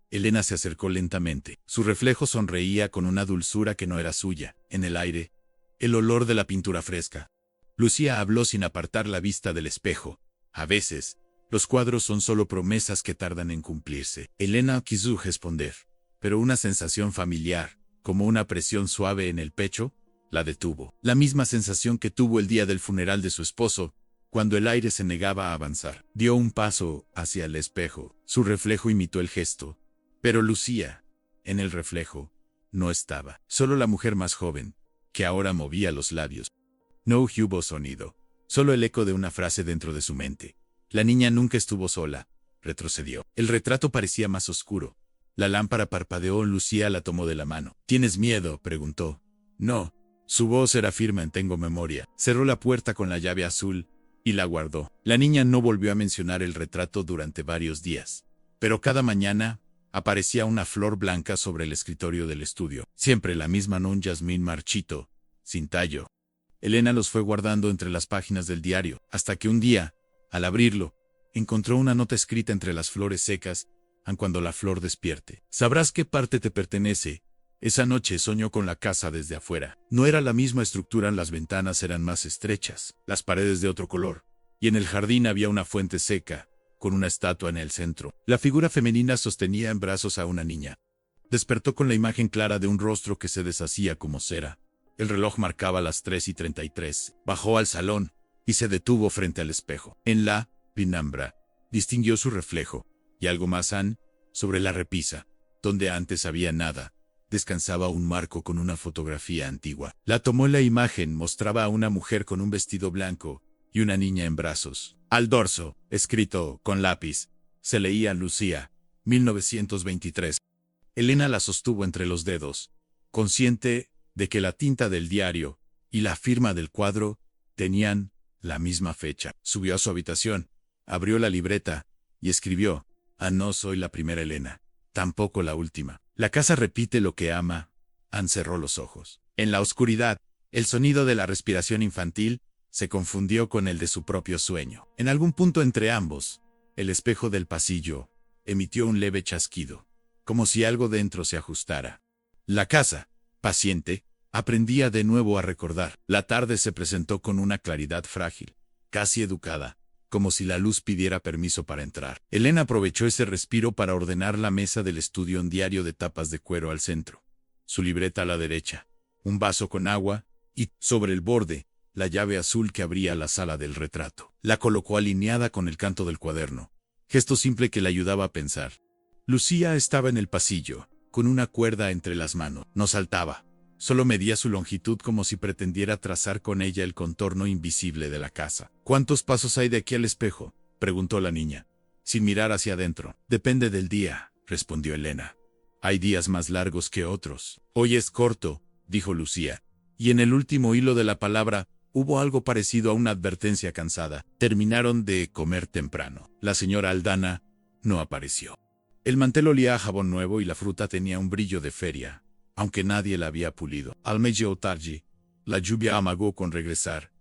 Elena se acercó lentamente. Su reflejo sonreía con una dulzura que no era suya. En el aire, el olor de la pintura fresca. Lucía habló sin apartar la vista del espejo. A veces, los cuadros son solo promesas que tardan en cumplirse. Elena quiso responder, pero una sensación familiar, como una presión suave en el pecho, la detuvo. La misma sensación que tuvo el día del funeral de su esposo, cuando el aire se negaba a avanzar. Dio un paso hacia el espejo. Su reflejo imitó el gesto. Pero Lucía, en el reflejo, no estaba. Solo la mujer más joven, que ahora movía los labios. No hubo sonido. Solo el eco de una frase dentro de su mente. La niña nunca estuvo sola. Retrocedió. El retrato parecía más oscuro. La lámpara parpadeó. Lucía la tomó de la mano. ¿Tienes miedo?, preguntó. No. Su voz era firme. Tengo memoria. Cerró la puerta con la llave azul y la guardó. La niña no volvió a mencionar el retrato durante varios días. Pero cada mañana aparecía una flor blanca sobre el escritorio del estudio. Siempre la misma, un jazmín marchito, sin tallo. Elena los fue guardando entre las páginas del diario, hasta que un día, al abrirlo, encontró una nota escrita entre las flores secas. Cuando la flor despierte, sabrás qué parte te pertenece. Esa noche soñó con la casa desde afuera. No era la misma estructura, las ventanas eran más estrechas, las paredes de otro color, y en el jardín había una fuente seca, con una estatua en el centro. La figura femenina sostenía en brazos a una niña. Despertó con la imagen clara de un rostro que se deshacía como cera. El reloj marcaba las 3:33. Bajó al salón y se detuvo frente al espejo. En la penumbra distinguió su reflejo, y algo más sobre la repisa, donde antes había nada, descansaba un marco con una fotografía antigua. La tomó. La imagen mostraba a una mujer con un vestido blanco y una niña en brazos. Al dorso, escrito con lápiz, se leía Lucía, 1923. Elena la sostuvo entre los dedos, consciente de que la tinta del diario y la firma del cuadro tenían la misma fecha. Subió a su habitación, abrió la libreta y escribió: no soy la primera Elena, tampoco la última. La casa repite lo que ama. Cerró los ojos. En la oscuridad, el sonido de la respiración infantil se confundió con el de su propio sueño. En algún punto entre ambos, el espejo del pasillo emitió un leve chasquido, como si algo dentro se ajustara. La casa, paciente, aprendía de nuevo a recordar. La tarde se presentó con una claridad frágil, casi educada, como si la luz pidiera permiso para entrar. Elena aprovechó ese respiro para ordenar la mesa del estudio, un diario de tapas de cuero al centro, su libreta a la derecha, un vaso con agua y, sobre el borde, la llave azul que abría la sala del retrato. La colocó alineada con el canto del cuaderno, gesto simple que le ayudaba a pensar. Lucía estaba en el pasillo, con una cuerda entre las manos. No saltaba, solo medía su longitud como si pretendiera trazar con ella el contorno invisible de la casa. ¿Cuántos pasos hay de aquí al espejo?, preguntó la niña, sin mirar hacia adentro. Depende del día, respondió Elena. Hay días más largos que otros. Hoy es corto, dijo Lucía, y en el último hilo de la palabra hubo algo parecido a una advertencia cansada. Terminaron de comer temprano. La señora Aldana no apareció. El mantel olía a jabón nuevo y la fruta tenía un brillo de feria, aunque nadie la había pulido. Al medio tarde, la lluvia amagó con regresar,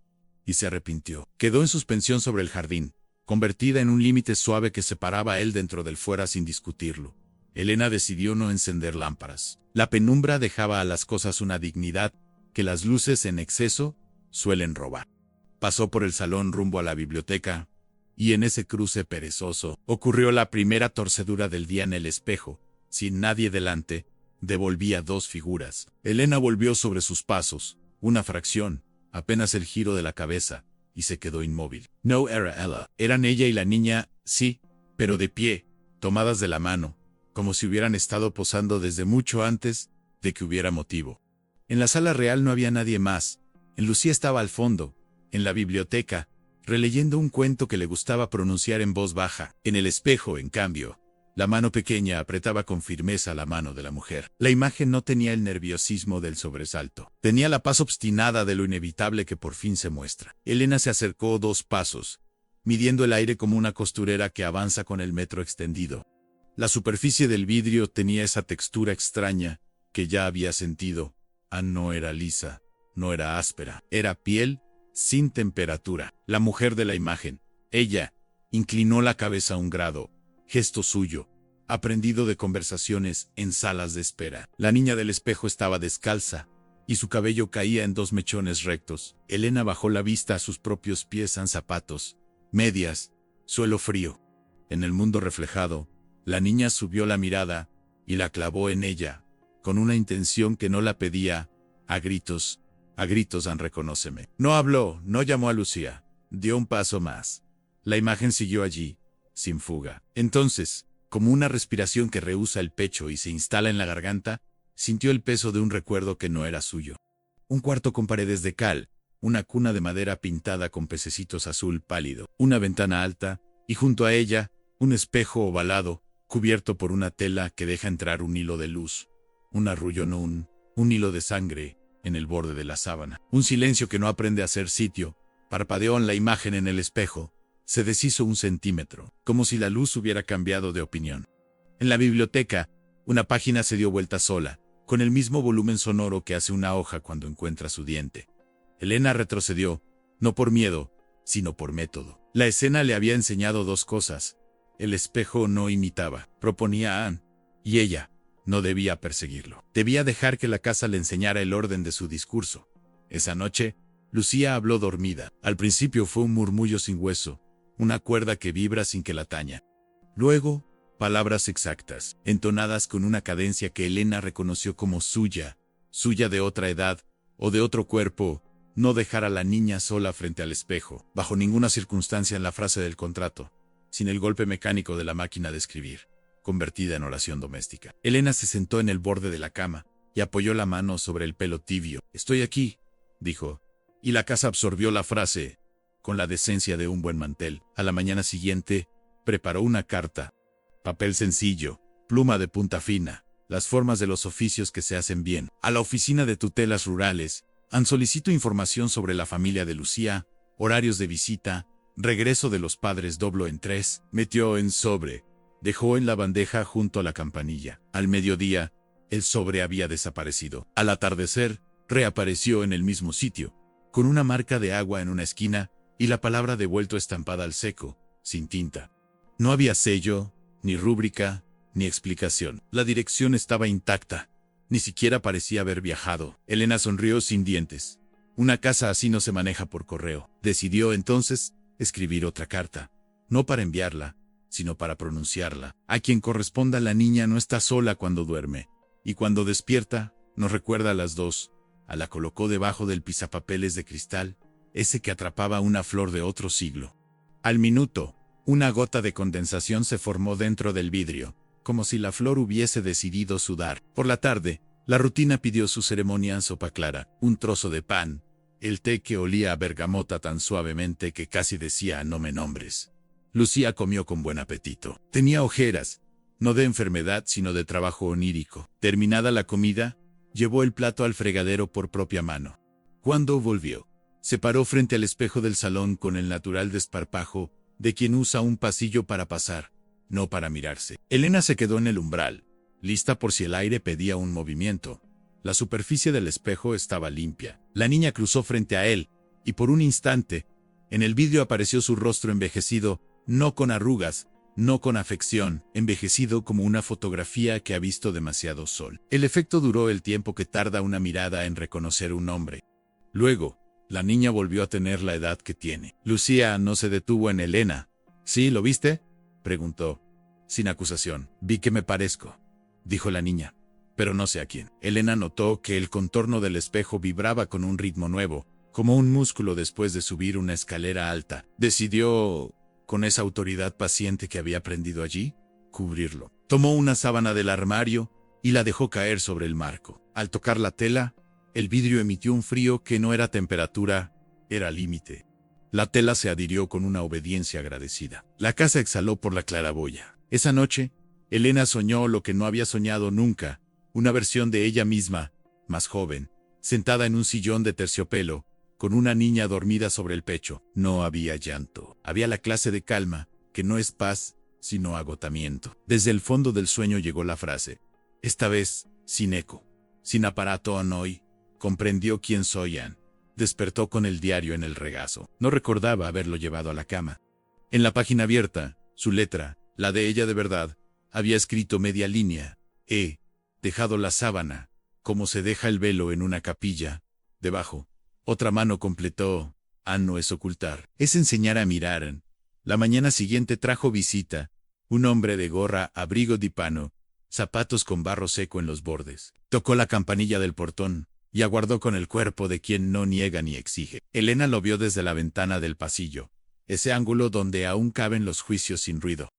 y se arrepintió. Quedó en suspensión sobre el jardín, convertida en un límite suave que separaba a él dentro del fuera sin discutirlo. Elena decidió no encender lámparas. La penumbra dejaba a las cosas una dignidad que las luces en exceso suelen robar. Pasó por el salón rumbo a la biblioteca, y en ese cruce perezoso ocurrió la primera torcedura del día. En el espejo, sin nadie delante, devolvía dos figuras. Elena volvió sobre sus pasos, una fracción, apenas el giro de la cabeza, y se quedó inmóvil. No era ella. Eran ella y la niña, sí, pero de pie, tomadas de la mano, como si hubieran estado posando desde mucho antes de que hubiera motivo. En la sala real no había nadie más. Lucía estaba al fondo, en la biblioteca, releyendo un cuento que le gustaba pronunciar en voz baja. En el espejo, en cambio, la mano pequeña apretaba con firmeza la mano de la mujer. La imagen no tenía el nerviosismo del sobresalto. Tenía la paz obstinada de lo inevitable que por fin se muestra. Elena se acercó 2 pasos, midiendo el aire como una costurera que avanza con el metro extendido. La superficie del vidrio tenía esa textura extraña que ya había sentido. No era lisa, no era áspera, era piel sin temperatura. La mujer de la imagen, ella, inclinó la cabeza un grado, gesto suyo, aprendido de conversaciones en salas de espera. La niña del espejo estaba descalza, y su cabello caía en 2 mechones rectos. Elena bajó la vista a sus propios pies en zapatos, medias, suelo frío. En el mundo reflejado, la niña subió la mirada y la clavó en ella, con una intención que no la pedía, a gritos, reconóceme. No habló, no llamó a Lucía, dio un paso más. La imagen siguió allí, sin fuga. Entonces, como una respiración que rehúsa el pecho y se instala en la garganta, sintió el peso de un recuerdo que no era suyo. Un cuarto con paredes de cal, una cuna de madera pintada con pececitos azul pálido, una ventana alta, y junto a ella, un espejo ovalado, cubierto por una tela que deja entrar un hilo de luz, un arrullo un hilo de sangre, en el borde de la sábana. Un silencio que no aprende a hacer sitio, parpadeó en la imagen en el espejo, se deshizo 1 centímetro, como si la luz hubiera cambiado de opinión. En la biblioteca, una página se dio vuelta sola, con el mismo volumen sonoro que hace una hoja cuando encuentra su diente. Elena retrocedió, no por miedo, sino por método. La escena le había enseñado 2 cosas. El espejo no imitaba, proponía a Anne, y ella no debía perseguirlo. Debía dejar que la casa le enseñara el orden de su discurso. Esa noche, Lucía habló dormida. Al principio fue un murmullo sin hueso, una cuerda que vibra sin que la taña. Luego, palabras exactas, entonadas con una cadencia que Elena reconoció como suya de otra edad o de otro cuerpo. No dejar a la niña sola frente al espejo, bajo ninguna circunstancia en la frase del contrato, sin el golpe mecánico de la máquina de escribir, convertida en oración doméstica. Elena se sentó en el borde de la cama y apoyó la mano sobre el pelo tibio. Estoy aquí, dijo, y la casa absorbió la frase, con la decencia de un buen mantel. A la mañana siguiente, preparó una carta. Papel sencillo, pluma de punta fina, las formas de los oficios que se hacen bien. A la oficina de tutelas rurales, solicito información sobre la familia de Lucía, horarios de visita, regreso de los padres doblo en 3, metió en sobre, dejó en la bandeja junto a la campanilla. Al mediodía, el sobre había desaparecido. Al atardecer, reapareció en el mismo sitio, con una marca de agua en una esquina y la palabra devuelto estampada al seco, sin tinta. No había sello, ni rúbrica, ni explicación. La dirección estaba intacta. Ni siquiera parecía haber viajado. Elena sonrió sin dientes. Una casa así no se maneja por correo. Decidió entonces escribir otra carta. No para enviarla, sino para pronunciarla. A quien corresponda, la niña no está sola cuando duerme. Y cuando despierta, nos recuerda a las 2. La colocó debajo del pisapapeles de cristal, ese que atrapaba una flor de otro siglo. Al minuto, una gota de condensación se formó dentro del vidrio, como si la flor hubiese decidido sudar. Por la tarde, la rutina pidió su ceremonia en sopa clara, un trozo de pan, el té que olía a bergamota tan suavemente que casi decía no me nombres. Lucía comió con buen apetito. Tenía ojeras, no de enfermedad sino de trabajo onírico. Terminada la comida, llevó el plato al fregadero por propia mano. Cuando volvió, se paró frente al espejo del salón con el natural desparpajo de quien usa un pasillo para pasar, no para mirarse. Elena se quedó en el umbral, lista por si el aire pedía un movimiento. La superficie del espejo estaba limpia. La niña cruzó frente a él, y por un instante, en el vidrio apareció su rostro envejecido, no con arrugas, no con afección, envejecido como una fotografía que ha visto demasiado sol. El efecto duró el tiempo que tarda una mirada en reconocer un hombre. Luego, la niña volvió a tener la edad que tiene. Lucía no se detuvo en Elena. ¿Sí, lo viste?, preguntó, sin acusación. Vi que me parezco, dijo la niña, pero no sé a quién. Elena notó que el contorno del espejo vibraba con un ritmo nuevo, como un músculo después de subir una escalera alta. Decidió, con esa autoridad paciente que había aprendido allí, cubrirlo. Tomó una sábana del armario y la dejó caer sobre el marco. Al tocar la tela, el vidrio emitió un frío que no era temperatura, era límite. La tela se adhirió con una obediencia agradecida. La casa exhaló por la claraboya. Esa noche, Elena soñó lo que no había soñado nunca, una versión de ella misma, más joven, sentada en un sillón de terciopelo, con una niña dormida sobre el pecho. No había llanto. Había la clase de calma, que no es paz, sino agotamiento. Desde el fondo del sueño llegó la frase. Esta vez, sin eco, sin aparato hoy, comprendió quién soy Anne. Despertó con el diario en el regazo. No recordaba haberlo llevado a la cama. En la página abierta, su letra, la de ella de verdad, había escrito media línea. He dejado la sábana, como se deja el velo en una capilla. Debajo, otra mano completó. No es ocultar, es enseñar a mirar. La mañana siguiente trajo visita. Un hombre de gorra, abrigo de pano, zapatos con barro seco en los bordes. Tocó la campanilla del portón y aguardó con el cuerpo de quien no niega ni exige. Elena lo vio desde la ventana del pasillo, ese ángulo donde aún caben los juicios sin ruido.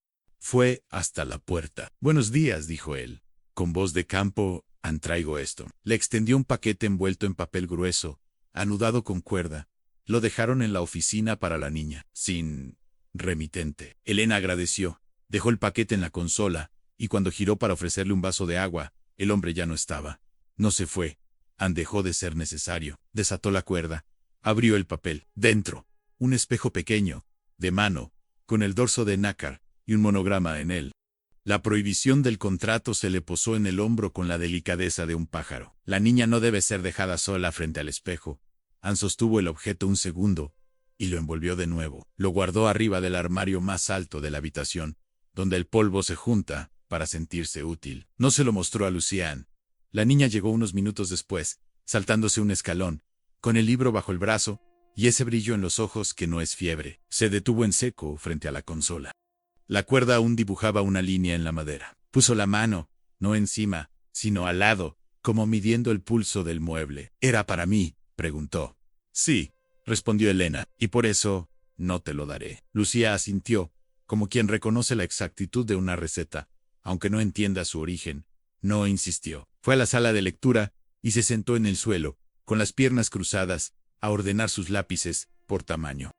Fue hasta la puerta. «Buenos días», dijo él, con voz de campo. «Traigo esto». Le extendió un paquete envuelto en papel grueso, anudado con cuerda. Lo dejaron en la oficina para la niña, sin remitente. Elena agradeció, dejó el paquete en la consola, y cuando giró para ofrecerle un vaso de agua, el hombre ya no estaba. No se fue. Dejó de ser necesario. Desató la cuerda. Abrió el papel. Dentro, un espejo pequeño, de mano, con el dorso de nácar y un monograma en él. La prohibición del contrato se le posó en el hombro con la delicadeza de un pájaro. La niña no debe ser dejada sola frente al espejo. Sostuvo el objeto un segundo y lo envolvió de nuevo. Lo guardó arriba del armario más alto de la habitación, donde el polvo se junta para sentirse útil. No se lo mostró a Luciane. La niña llegó unos minutos después, saltándose un escalón, con el libro bajo el brazo y ese brillo en los ojos que no es fiebre. Se detuvo en seco frente a la consola. La cuerda aún dibujaba una línea en la madera. Puso la mano, no encima, sino al lado, como midiendo el pulso del mueble. «¿Era para mí?», preguntó. «Sí», respondió Elena, «y por eso no te lo daré». Lucía asintió, como quien reconoce la exactitud de una receta, aunque no entienda su origen. No insistió. Fue a la sala de lectura y se sentó en el suelo, con las piernas cruzadas, a ordenar sus lápices por tamaño.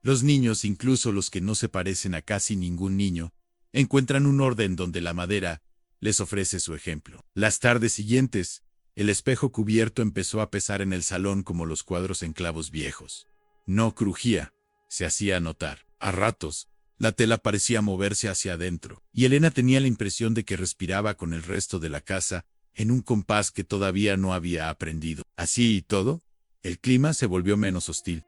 Los niños, incluso los que no se parecen a casi ningún niño, encuentran un orden donde la madera les ofrece su ejemplo. Las tardes siguientes, el espejo cubierto empezó a pesar en el salón como los cuadros en clavos viejos. No crujía, se hacía notar. A ratos, la tela parecía moverse hacia adentro, y Elena tenía la impresión de que respiraba con el resto de la casa en un compás que todavía no había aprendido. Así y todo, el clima se volvió menos hostil.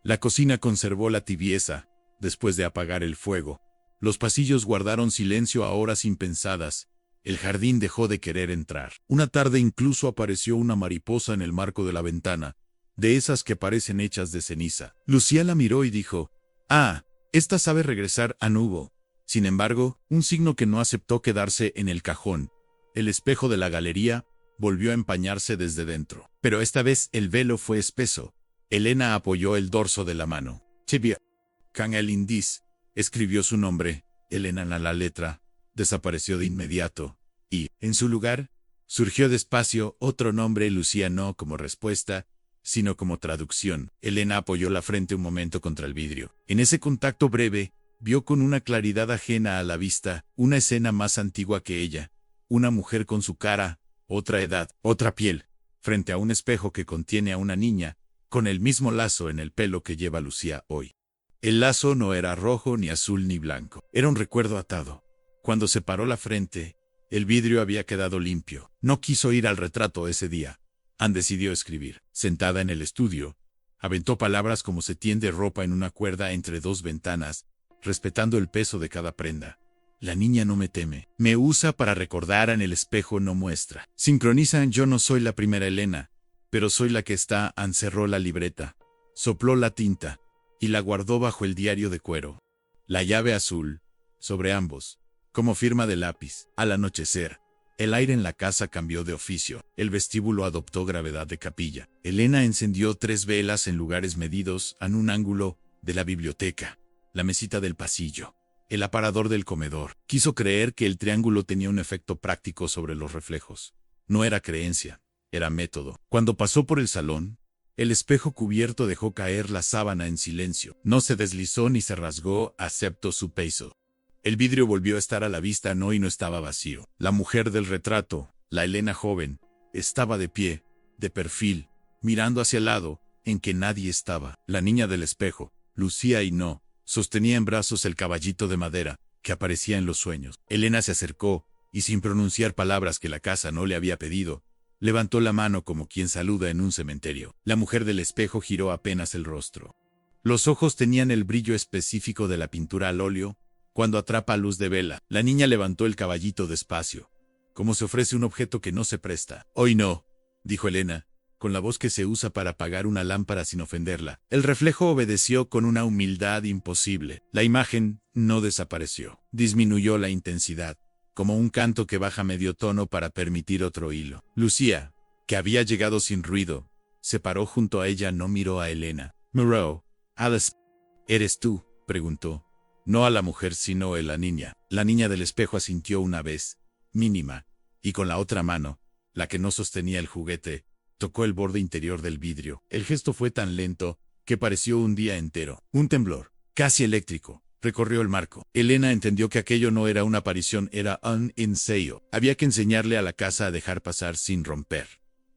La cocina conservó la tibieza, después de apagar el fuego. Los pasillos guardaron silencio a horas impensadas. El jardín dejó de querer entrar. Una tarde incluso apareció una mariposa en el marco de la ventana, de esas que parecen hechas de ceniza. Lucía la miró y dijo: «Esta sabe regresar a nubo». Sin embargo, un signo que no aceptó quedarse en el cajón. El espejo de la galería volvió a empañarse desde dentro. Pero esta vez el velo fue espeso. Elena apoyó el dorso de la mano. «Chivia Can el Indis», escribió su nombre. Elena en la letra desapareció de inmediato, y, en su lugar, surgió despacio otro nombre. Lucía, no como respuesta, sino como traducción. Elena apoyó la frente un momento contra el vidrio. En ese contacto breve, vio con una claridad ajena a la vista una escena más antigua que ella. Una mujer con su cara, otra edad, otra piel, frente a un espejo que contiene a una niña, con el mismo lazo en el pelo que lleva Lucía hoy. El lazo no era rojo, ni azul, ni blanco. Era un recuerdo atado. Cuando separó la frente, el vidrio había quedado limpio. No quiso ir al retrato ese día. Decidió escribir. Sentada en el estudio, aventó palabras como se tiende ropa en una cuerda entre dos ventanas, respetando el peso de cada prenda. La niña no me teme. Me usa para recordar, en el espejo no muestra. Sincronizan. Yo no soy la primera Elena, pero soy la que está. Cerró la libreta, sopló la tinta y la guardó bajo el diario de cuero. La llave azul, sobre ambos, como firma de lápiz. Al anochecer, el aire en la casa cambió de oficio. El vestíbulo adoptó gravedad de capilla. Elena encendió 3 velas en lugares medidos, en un ángulo de la biblioteca, la mesita del pasillo, el aparador del comedor. Quiso creer que el triángulo tenía un efecto práctico sobre los reflejos. No era creencia, era método. Cuando pasó por el salón, el espejo cubierto dejó caer la sábana en silencio. No se deslizó ni se rasgó, excepto su peso. El vidrio volvió a estar a la vista, y no estaba vacío. La mujer del retrato, la Elena joven, estaba de pie, de perfil, mirando hacia el lado, en que nadie estaba. La niña del espejo, Lucía, y no, sostenía en brazos el caballito de madera, que aparecía en los sueños. Elena se acercó, y sin pronunciar palabras que la casa no le había pedido, levantó la mano como quien saluda en un cementerio. La mujer del espejo giró apenas el rostro. Los ojos tenían el brillo específico de la pintura al óleo, cuando atrapa luz de vela. La niña levantó el caballito despacio, como se ofrece un objeto que no se presta. Hoy no, dijo Elena, con la voz que se usa para apagar una lámpara sin ofenderla. El reflejo obedeció con una humildad imposible. La imagen no desapareció. Disminuyó la intensidad, como un canto que baja medio tono para permitir otro hilo. Lucía, que había llegado sin ruido, se paró junto a ella, no miró a Elena. Moreau, Alice, ¿eres tú?, preguntó. No a la mujer, sino a la niña. La niña del espejo asintió una vez, mínima, y con la otra mano, la que no sostenía el juguete, tocó el borde interior del vidrio. El gesto fue tan lento que pareció un día entero. Un temblor, casi eléctrico, recorrió el marco. Elena entendió que aquello no era una aparición, era un ensayo. Había que enseñarle a la casa a dejar pasar sin romper.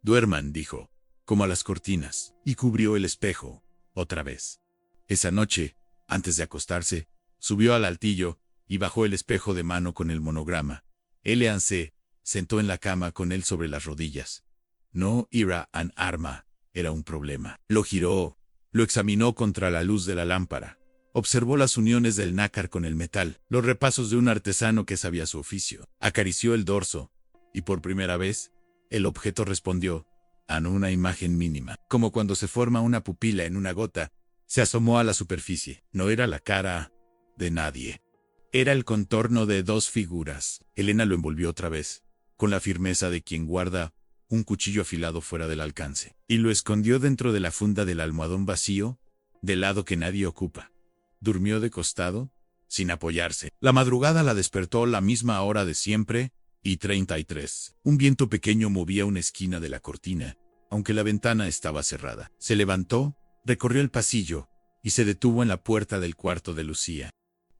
Duerman, dijo, como a las cortinas, y cubrió el espejo, otra vez. Esa noche, antes de acostarse, subió al altillo y bajó el espejo de mano con el monograma. Elean se sentó en la cama con él sobre las rodillas. No era un arma, era un problema. Lo giró, lo examinó contra la luz de la lámpara. Observó las uniones del nácar con el metal, los repasos de un artesano que sabía su oficio. Acarició el dorso, y por primera vez, el objeto respondió a una imagen mínima. Como cuando se forma una pupila en una gota, se asomó a la superficie. No era la cara de nadie. Era el contorno de dos figuras. Elena lo envolvió otra vez, con la firmeza de quien guarda un cuchillo afilado fuera del alcance, y lo escondió dentro de la funda del almohadón vacío, del lado que nadie ocupa. Durmió de costado, sin apoyarse. La madrugada la despertó la misma hora de siempre, y 33. Un viento pequeño movía una esquina de la cortina, aunque la ventana estaba cerrada. Se levantó, recorrió el pasillo, y se detuvo en la puerta del cuarto de Lucía.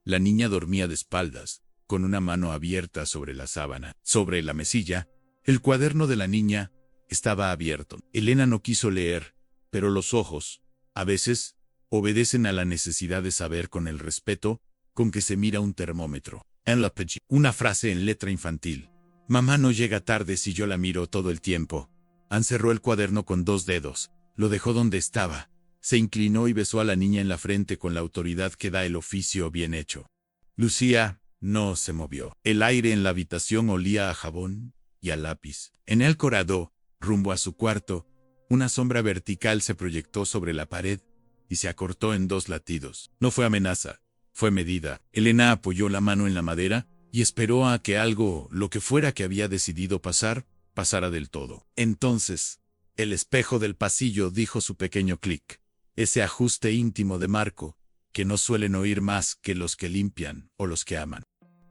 La niña dormía de espaldas, con una mano abierta sobre la sábana. Sobre la mesilla, el cuaderno de la niña estaba abierto. Elena no quiso leer, pero los ojos, a veces, obedecen a la necesidad de saber con el respeto con que se mira un termómetro. En la page, una frase en letra infantil. Mamá no llega tarde si yo la miro todo el tiempo. Anne cerró el cuaderno con dos dedos, lo dejó donde estaba, se inclinó y besó a la niña en la frente con la autoridad que da el oficio bien hecho. Lucía no se movió. El aire en la habitación olía a jabón y a lápiz. En el corredor, rumbo a su cuarto, una sombra vertical se proyectó sobre la pared y se acortó en 2 latidos. No fue amenaza, fue medida. Elena apoyó la mano en la madera y esperó a que algo, lo que fuera que había decidido pasar, pasara del todo. Entonces, el espejo del pasillo dijo su pequeño clic. Ese ajuste íntimo de marco, que no suelen oír más que los que limpian o los que aman.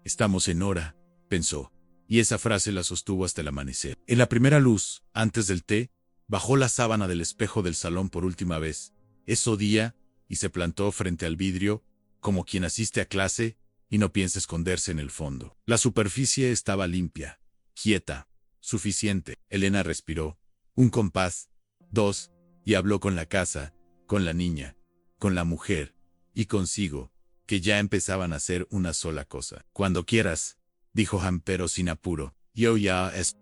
Estamos en hora, pensó, y esa frase la sostuvo hasta el amanecer. En la primera luz, antes del té, bajó la sábana del espejo del salón por última vez. Eso día, y se plantó frente al vidrio, como quien asiste a clase y no piensa esconderse en el fondo. La superficie estaba limpia, quieta, suficiente. Elena respiró. 1 compás, 2, y habló con la casa, con la niña, con la mujer, y consigo, que ya empezaban a hacer una sola cosa. Cuando quieras, dijo Jampero sin apuro. Yo ya es.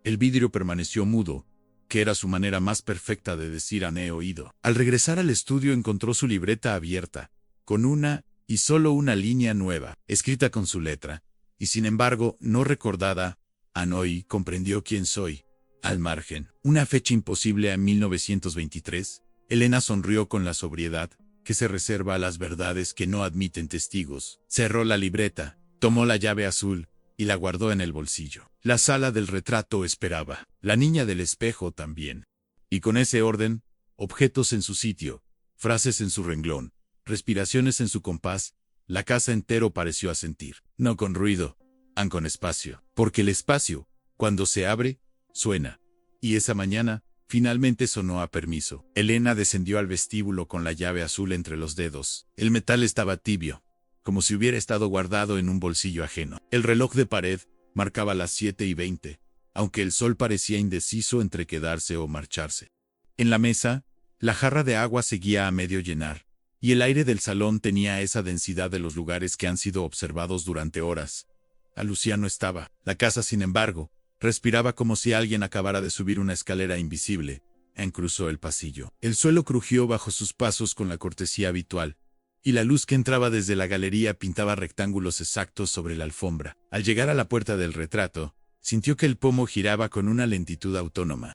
El vidrio permaneció mudo, que era su manera más perfecta de decir han oído. Al regresar al estudio encontró su libreta abierta, con una y solo una línea nueva, escrita con su letra, y sin embargo no recordada. Anoy comprendió quién soy. Al margen, una fecha imposible a 1923. Elena sonrió con la sobriedad que se reserva a las verdades que no admiten testigos. Cerró la libreta, tomó la llave azul y la guardó en el bolsillo. La sala del retrato esperaba, la niña del espejo también. Y con ese orden, objetos en su sitio, frases en su renglón, respiraciones en su compás, la casa entero pareció asentir. No con ruido, con espacio. Porque el espacio, cuando se abre, suena. Y esa mañana, finalmente sonó a permiso. Elena descendió al vestíbulo con la llave azul entre los dedos. El metal estaba tibio, como si hubiera estado guardado en un bolsillo ajeno. El reloj de pared marcaba las 7:20, aunque el sol parecía indeciso entre quedarse o marcharse. En la mesa, la jarra de agua seguía a medio llenar, y el aire del salón tenía esa densidad de los lugares que han sido observados durante horas. A Lucía no estaba. La casa, sin embargo, respiraba como si alguien acabara de subir una escalera invisible. Cruzó el pasillo. El suelo crujió bajo sus pasos con la cortesía habitual, y la luz que entraba desde la galería pintaba rectángulos exactos sobre la alfombra. Al llegar a la puerta del retrato, sintió que el pomo giraba con una lentitud autónoma.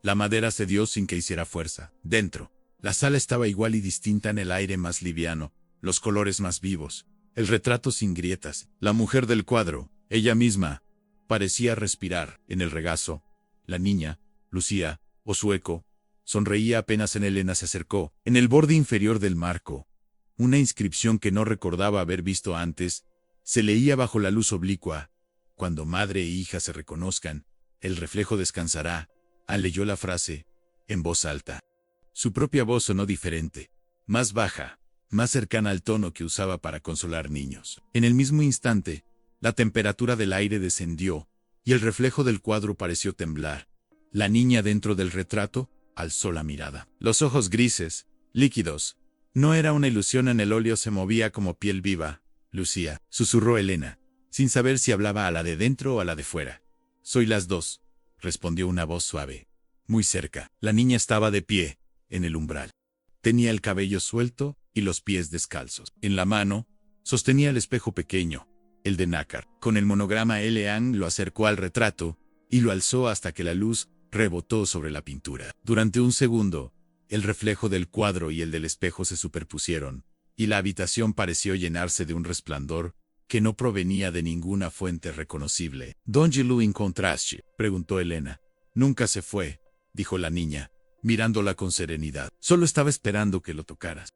La madera cedió sin que hiciera fuerza. Dentro, la sala estaba igual y distinta en el aire más liviano, los colores más vivos, el retrato sin grietas. La mujer del cuadro, ella misma, parecía respirar. En el regazo, la niña, Lucía, o su eco, sonreía apenas Elena se acercó. En el borde inferior del marco, una inscripción que no recordaba haber visto antes, se leía bajo la luz oblicua: cuando madre e hija se reconozcan, el reflejo descansará. Leyó la frase, en voz alta. Su propia voz sonó diferente, más baja, más cercana al tono que usaba para consolar niños. En el mismo instante, la temperatura del aire descendió, y el reflejo del cuadro pareció temblar. La niña dentro del retrato alzó la mirada. Los ojos grises, líquidos. No era una ilusión, en el óleo se movía como piel viva. Lucía, susurró Elena, sin saber si hablaba a la de dentro o a la de fuera. Soy las dos, respondió una voz suave. Muy cerca, la niña estaba de pie, en el umbral. Tenía el cabello suelto y los pies descalzos. En la mano, sostenía el espejo pequeño, el de nácar. Con el monograma L.A.N. lo acercó al retrato y lo alzó hasta que la luz rebotó sobre la pintura. Durante un segundo, el reflejo del cuadro y el del espejo se superpusieron, y la habitación pareció llenarse de un resplandor que no provenía de ninguna fuente reconocible. ¿Dónde lo encontraste?, preguntó Elena. Nunca se fue, dijo la niña, mirándola con serenidad. Solo estaba esperando que lo tocaras.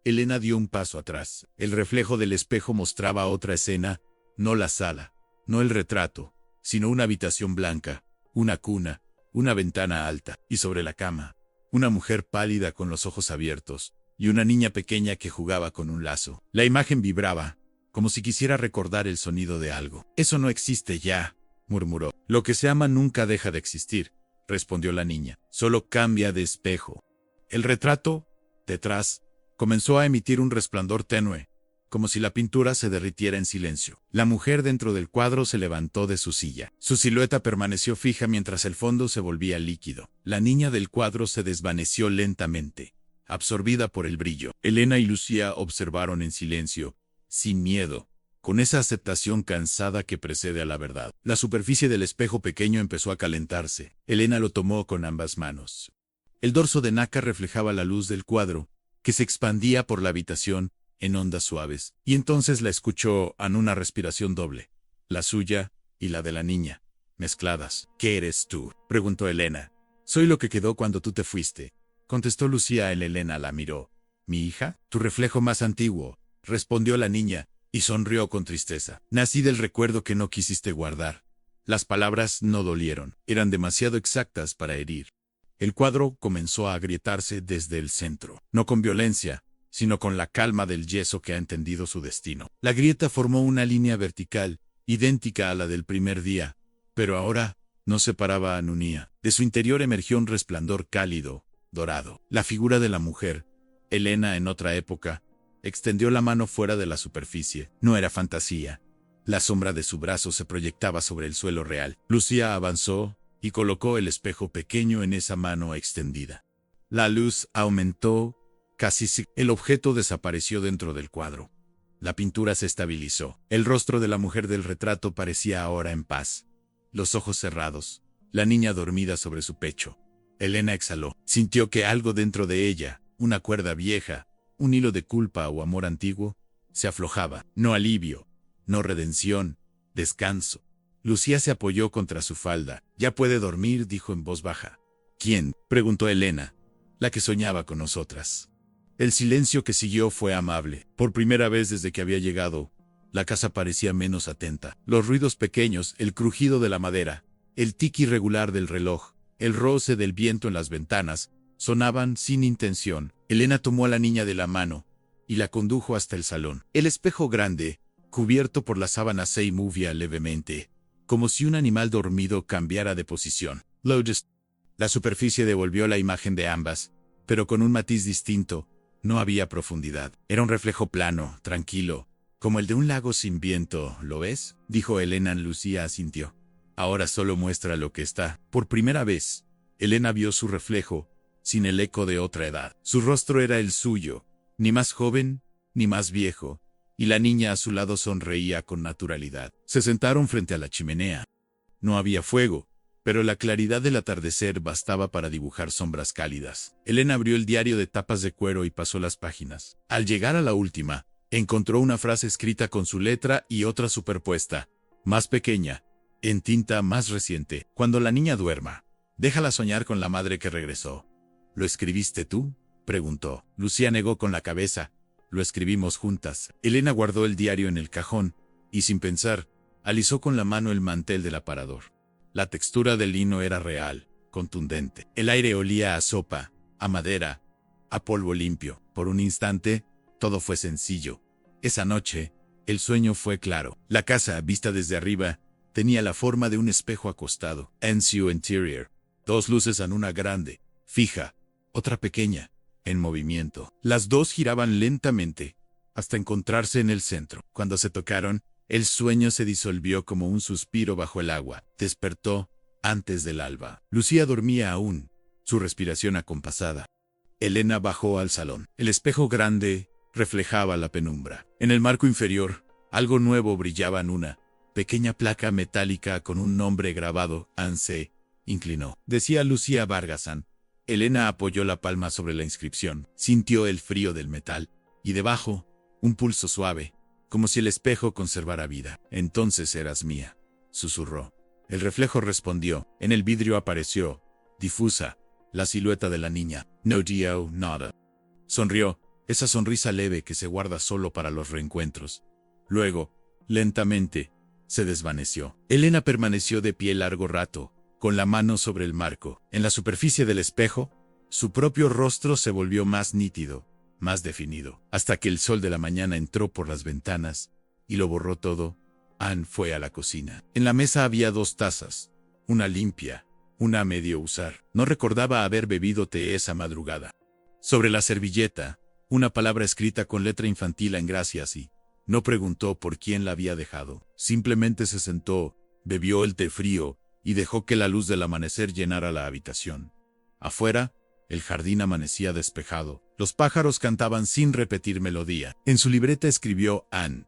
Elena dio un paso atrás. El reflejo del espejo mostraba otra escena, no la sala, no el retrato, sino una habitación blanca, una cuna, una ventana alta, y sobre la cama, una mujer pálida con los ojos abiertos, y una niña pequeña que jugaba con un lazo. La imagen vibraba, como si quisiera recordar el sonido de algo. Eso no existe ya, murmuró. Lo que se ama nunca deja de existir, respondió la niña. Solo cambia de espejo. El retrato, detrás, comenzó a emitir un resplandor tenue, como si la pintura se derritiera en silencio. La mujer dentro del cuadro se levantó de su silla. Su silueta permaneció fija mientras el fondo se volvía líquido. La niña del cuadro se desvaneció lentamente, absorbida por el brillo. Elena y Lucía observaron en silencio, sin miedo, con esa aceptación cansada que precede a la verdad. La superficie del espejo pequeño empezó a calentarse. Elena lo tomó con ambas manos. El dorso de nácar reflejaba la luz del cuadro, que se expandía por la habitación en ondas suaves, y entonces la escuchó en una respiración doble, la suya y la de la niña, mezcladas. ¿Qué eres tú?, preguntó Elena. Soy lo que quedó cuando tú te fuiste, contestó Lucía. Elena la miró. ¿Mi hija? Tu reflejo más antiguo, respondió la niña, y sonrió con tristeza. Nací del recuerdo que no quisiste guardar. Las palabras no dolieron, eran demasiado exactas para herir. El cuadro comenzó a agrietarse desde el centro, no con violencia, sino con la calma del yeso que ha entendido su destino. La grieta formó una línea vertical, idéntica a la del primer día, pero ahora no separaba a Nunía. De su interior emergió un resplandor cálido, dorado. La figura de la mujer, Elena en otra época, extendió la mano fuera de la superficie. No era fantasía. La sombra de su brazo se proyectaba sobre el suelo real. Lucía avanzó y colocó el espejo pequeño en esa mano extendida. La luz aumentó. El objeto desapareció dentro del cuadro. La pintura se estabilizó. El rostro de la mujer del retrato parecía ahora en paz. Los ojos cerrados. La niña dormida sobre su pecho. Elena exhaló. Sintió que algo dentro de ella, una cuerda vieja, un hilo de culpa o amor antiguo, se aflojaba. No alivio, no redención, descanso. Lucía se apoyó contra su falda. Ya puede dormir, dijo en voz baja. ¿Quién?, preguntó Elena. La que soñaba con nosotras. El silencio que siguió fue amable. Por primera vez desde que había llegado, la casa parecía menos atenta. Los ruidos pequeños, el crujido de la madera, el tic irregular del reloj, el roce del viento en las ventanas, sonaban sin intención. Elena tomó a la niña de la mano y la condujo hasta el salón. El espejo grande, cubierto por la sábana, se movía levemente, como si un animal dormido cambiara de posición. La superficie devolvió la imagen de ambas, pero con un matiz distinto. No había profundidad. Era un reflejo plano, tranquilo, como el de un lago sin viento. ¿Lo ves?, dijo Elena. Lucía asintió. Ahora solo muestra lo que está. Por primera vez, Elena vio su reflejo, sin el eco de otra edad. Su rostro era el suyo, ni más joven, ni más viejo, y la niña a su lado sonreía con naturalidad. Se sentaron frente a la chimenea. No había fuego, pero la claridad del atardecer bastaba para dibujar sombras cálidas. Elena abrió el diario de tapas de cuero y pasó las páginas. Al llegar a la última, encontró una frase escrita con su letra y otra superpuesta, más pequeña, en tinta más reciente. Cuando la niña duerma, déjala soñar con la madre que regresó. ¿Lo escribiste tú?, preguntó. Lucía negó con la cabeza. Lo escribimos juntas. Elena guardó el diario en el cajón y, sin pensar, alisó con la mano el mantel del aparador. La textura del lino era real, contundente. El aire olía a sopa, a madera, a polvo limpio. Por un instante, todo fue sencillo. Esa noche, el sueño fue claro. La casa, vista desde arriba, tenía la forma de un espejo acostado. En su interior, dos luces en una grande, fija, otra pequeña, en movimiento. Las dos giraban lentamente, hasta encontrarse en el centro. Cuando se tocaron, el sueño se disolvió como un suspiro bajo el agua. Despertó antes del alba. Lucía dormía aún, su respiración acompasada. Elena bajó al salón. El espejo grande reflejaba la penumbra. En el marco inferior, algo nuevo brillaba en una pequeña placa metálica con un nombre grabado. Anne se inclinó. Decía Lucía Vargasan. Elena apoyó la palma sobre la inscripción. Sintió el frío del metal. Y debajo, un pulso suave, como si el espejo conservara vida. Entonces eras mía, susurró. El reflejo respondió. En el vidrio apareció, difusa, la silueta de la niña. No dio nada. Sonrió, esa sonrisa leve que se guarda solo para los reencuentros. Luego, lentamente, se desvaneció. Elena permaneció de pie largo rato, con la mano sobre el marco. En la superficie del espejo, su propio rostro se volvió más nítido, más definido, hasta que el sol de la mañana entró por las ventanas y lo borró todo. Anne fue a la cocina. En la mesa había 2 tazas, una limpia, una a medio usar. No recordaba haber bebido té esa madrugada. Sobre la servilleta, una palabra escrita con letra infantil en gracias y no preguntó por quién la había dejado. Simplemente se sentó, bebió el té frío y dejó que la luz del amanecer llenara la habitación. Afuera, el jardín amanecía despejado. Los pájaros cantaban sin repetir melodía. En su libreta escribió Anne.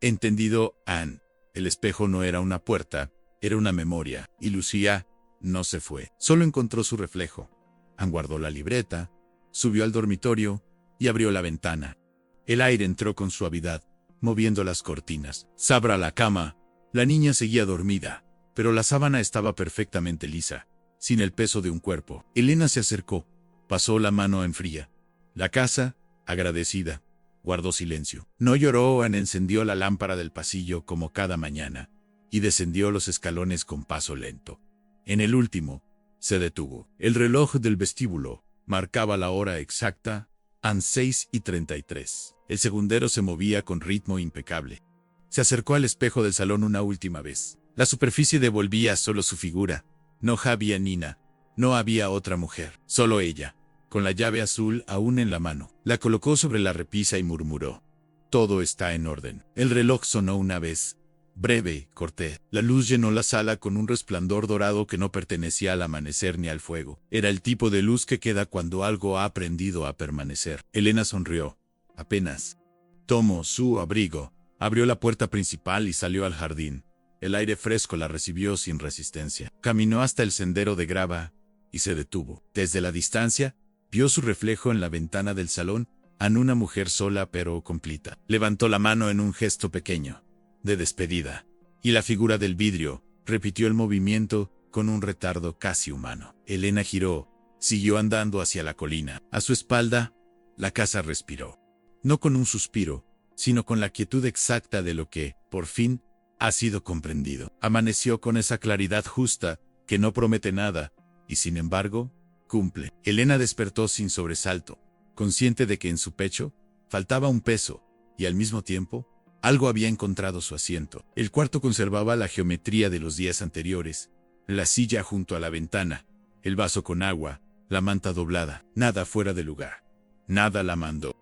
Entendido, Anne. El espejo no era una puerta, era una memoria. Y Lucía no se fue. Solo encontró su reflejo. Anne guardó la libreta, subió al dormitorio y abrió la ventana. El aire entró con suavidad, moviendo las cortinas. Sabra la cama. La niña seguía dormida, pero la sábana estaba perfectamente lisa, sin el peso de un cuerpo. Elena se acercó, pasó la mano en fría. La casa, agradecida, guardó silencio. No lloró. Anne encendió la lámpara del pasillo como cada mañana y descendió los escalones con paso lento. En el último, se detuvo. El reloj del vestíbulo marcaba la hora exacta, Anne 6:33. El segundero se movía con ritmo impecable. Se acercó al espejo del salón una última vez. La superficie devolvía solo su figura. No había Nina. No había otra mujer. Solo ella, con la llave azul aún en la mano. La colocó sobre la repisa y murmuró. Todo está en orden. El reloj sonó una vez. Breve, corté. La luz llenó la sala con un resplandor dorado que no pertenecía al amanecer ni al fuego. Era el tipo de luz que queda cuando algo ha aprendido a permanecer. Elena sonrió. Apenas. Tomó su abrigo, abrió la puerta principal y salió al jardín. El aire fresco la recibió sin resistencia. Caminó hasta el sendero de grava y se detuvo. Desde la distancia, vio su reflejo en la ventana del salón, en una mujer sola pero completa. Levantó la mano en un gesto pequeño, de despedida, y la figura del vidrio repitió el movimiento con un retardo casi humano. Elena giró, siguió andando hacia la colina. A su espalda, la casa respiró. No con un suspiro, sino con la quietud exacta de lo que, por fin, ha sido comprendido. Amaneció con esa claridad justa, que no promete nada, y sin embargo, cumple. Elena despertó sin sobresalto, consciente de que en su pecho faltaba un peso, y al mismo tiempo, algo había encontrado su asiento. El cuarto conservaba la geometría de los días anteriores, la silla junto a la ventana, el vaso con agua, la manta doblada, nada fuera de lugar. Nada la mandó.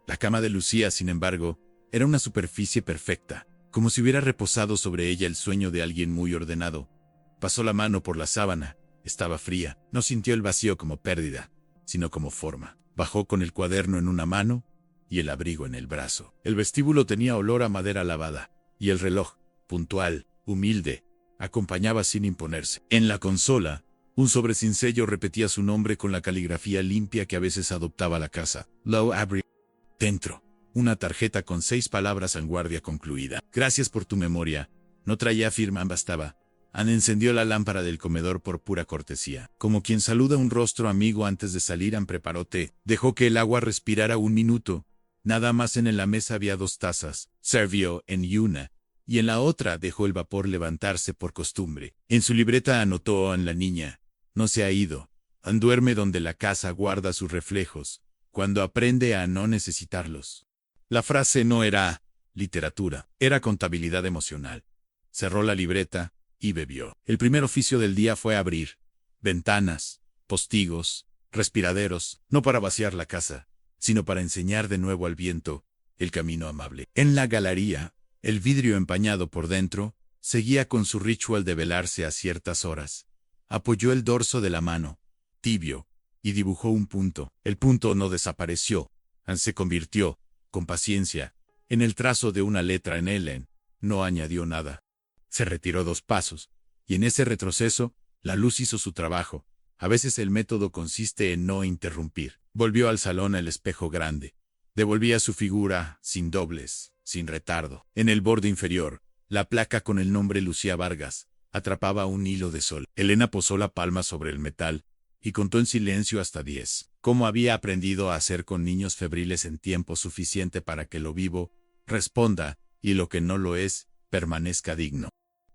La cama de Lucía, sin embargo, era una superficie perfecta, como si hubiera reposado sobre ella el sueño de alguien muy ordenado. Pasó la mano por la sábana, estaba fría, no sintió el vacío como pérdida, sino como forma. Bajó con el cuaderno en una mano y el abrigo en el brazo. El vestíbulo tenía olor a madera lavada, y el reloj, puntual, humilde, acompañaba sin imponerse. En la consola, un sobre sin sello repetía su nombre con la caligrafía limpia que a veces adoptaba la casa. Low Abri. Dentro, una tarjeta con 6 palabras en guardia concluida. Gracias por tu memoria. No traía firma, bastaba. Anne encendió la lámpara del comedor por pura cortesía. Como quien saluda a un rostro amigo antes de salir, Anne preparó té. Dejó que el agua respirara un minuto. Nada más en la mesa había 2 tazas. Sirvió en una, y en la otra dejó el vapor levantarse por costumbre. En su libreta anotó a la niña. No se ha ido. Anne duerme donde la casa guarda sus reflejos, cuando aprende a no necesitarlos. La frase no era literatura, era contabilidad emocional. Cerró la libreta y bebió. El primer oficio del día fue abrir ventanas, postigos, respiraderos, no para vaciar la casa, sino para enseñar de nuevo al viento el camino amable. En la galería, el vidrio empañado por dentro seguía con su ritual de velarse a ciertas horas. Apoyó el dorso de la mano, tibio, y dibujó un punto. El punto no desapareció. Anne se convirtió, con paciencia, en el trazo de una letra en Ellen. No añadió nada. Se retiró 2 pasos, y en ese retroceso, la luz hizo su trabajo. A veces el método consiste en no interrumpir. Volvió al salón el espejo grande. Devolvía su figura, sin doblez, sin retardo. En el borde inferior, la placa con el nombre Lucía Vargas atrapaba un hilo de sol. Elena posó la palma sobre el metal y contó en silencio hasta 10. Como había aprendido a hacer con niños febriles en tiempo suficiente para que lo vivo responda y lo que no lo es permanezca digno.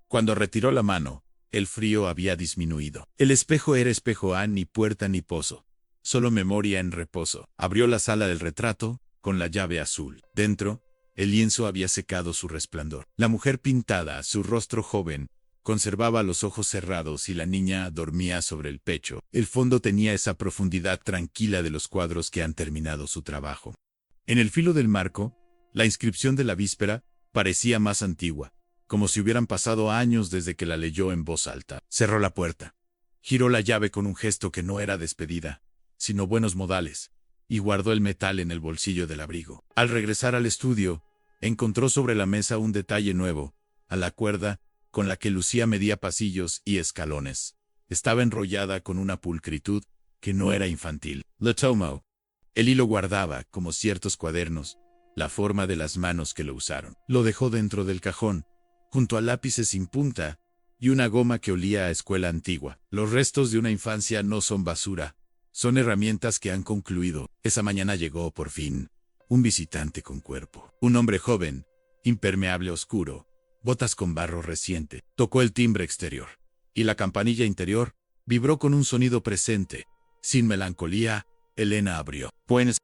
Cuando retiró la mano, el frío había disminuido. El espejo era espejo, ni puerta ni pozo. Solo memoria en reposo. Abrió la sala del retrato con la llave azul. Dentro, el lienzo había secado su resplandor. La mujer pintada, su rostro joven, conservaba los ojos cerrados y la niña dormía sobre el pecho. El fondo tenía esa profundidad tranquila de los cuadros que han terminado su trabajo. En el filo del marco, la inscripción de la víspera parecía más antigua, como si hubieran pasado años desde que la leyó en voz alta. Cerró la puerta. Giró la llave con un gesto que no era despedida, sino buenos modales, y guardó el metal en el bolsillo del abrigo. Al regresar al estudio, encontró sobre la mesa un detalle nuevo, a la cuerda con la que Lucía medía pasillos y escalones. Estaba enrollada con una pulcritud que no era infantil. Lo tomó. El hilo guardaba, como ciertos cuadernos, la forma de las manos que lo usaron. Lo dejó dentro del cajón, junto a lápices sin punta y una goma que olía a escuela antigua. Los restos de una infancia no son basura, son herramientas que han concluido. Esa mañana llegó, por fin, un visitante con cuerpo. Un hombre joven, impermeable oscuro, botas con barro reciente. Tocó el timbre exterior, y la campanilla interior vibró con un sonido presente. Sin melancolía, Elena abrió. Pues,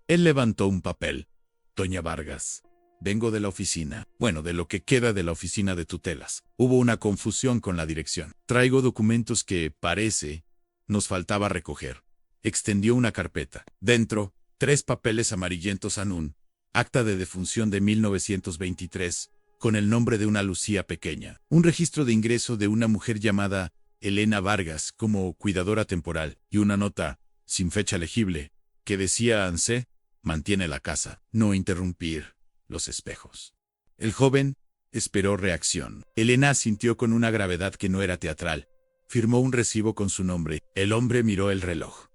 él levantó un papel. Doña Vargas. Vengo de la oficina. Bueno, de lo que queda de la oficina de tutelas. Hubo una confusión con la dirección. Traigo documentos que, parece, nos faltaba recoger. Extendió una carpeta. Dentro, 3 papeles amarillentos Anún. Acta de defunción de 1923, con el nombre de una Lucía pequeña. Un registro de ingreso de una mujer llamada Elena Vargas como cuidadora temporal. Y una nota, sin fecha legible, que decía Anse, mantiene la casa. No interrumpir los espejos. El joven esperó reacción. Elena asintió con una gravedad que no era teatral. Firmó un recibo con su nombre. El hombre miró el reloj.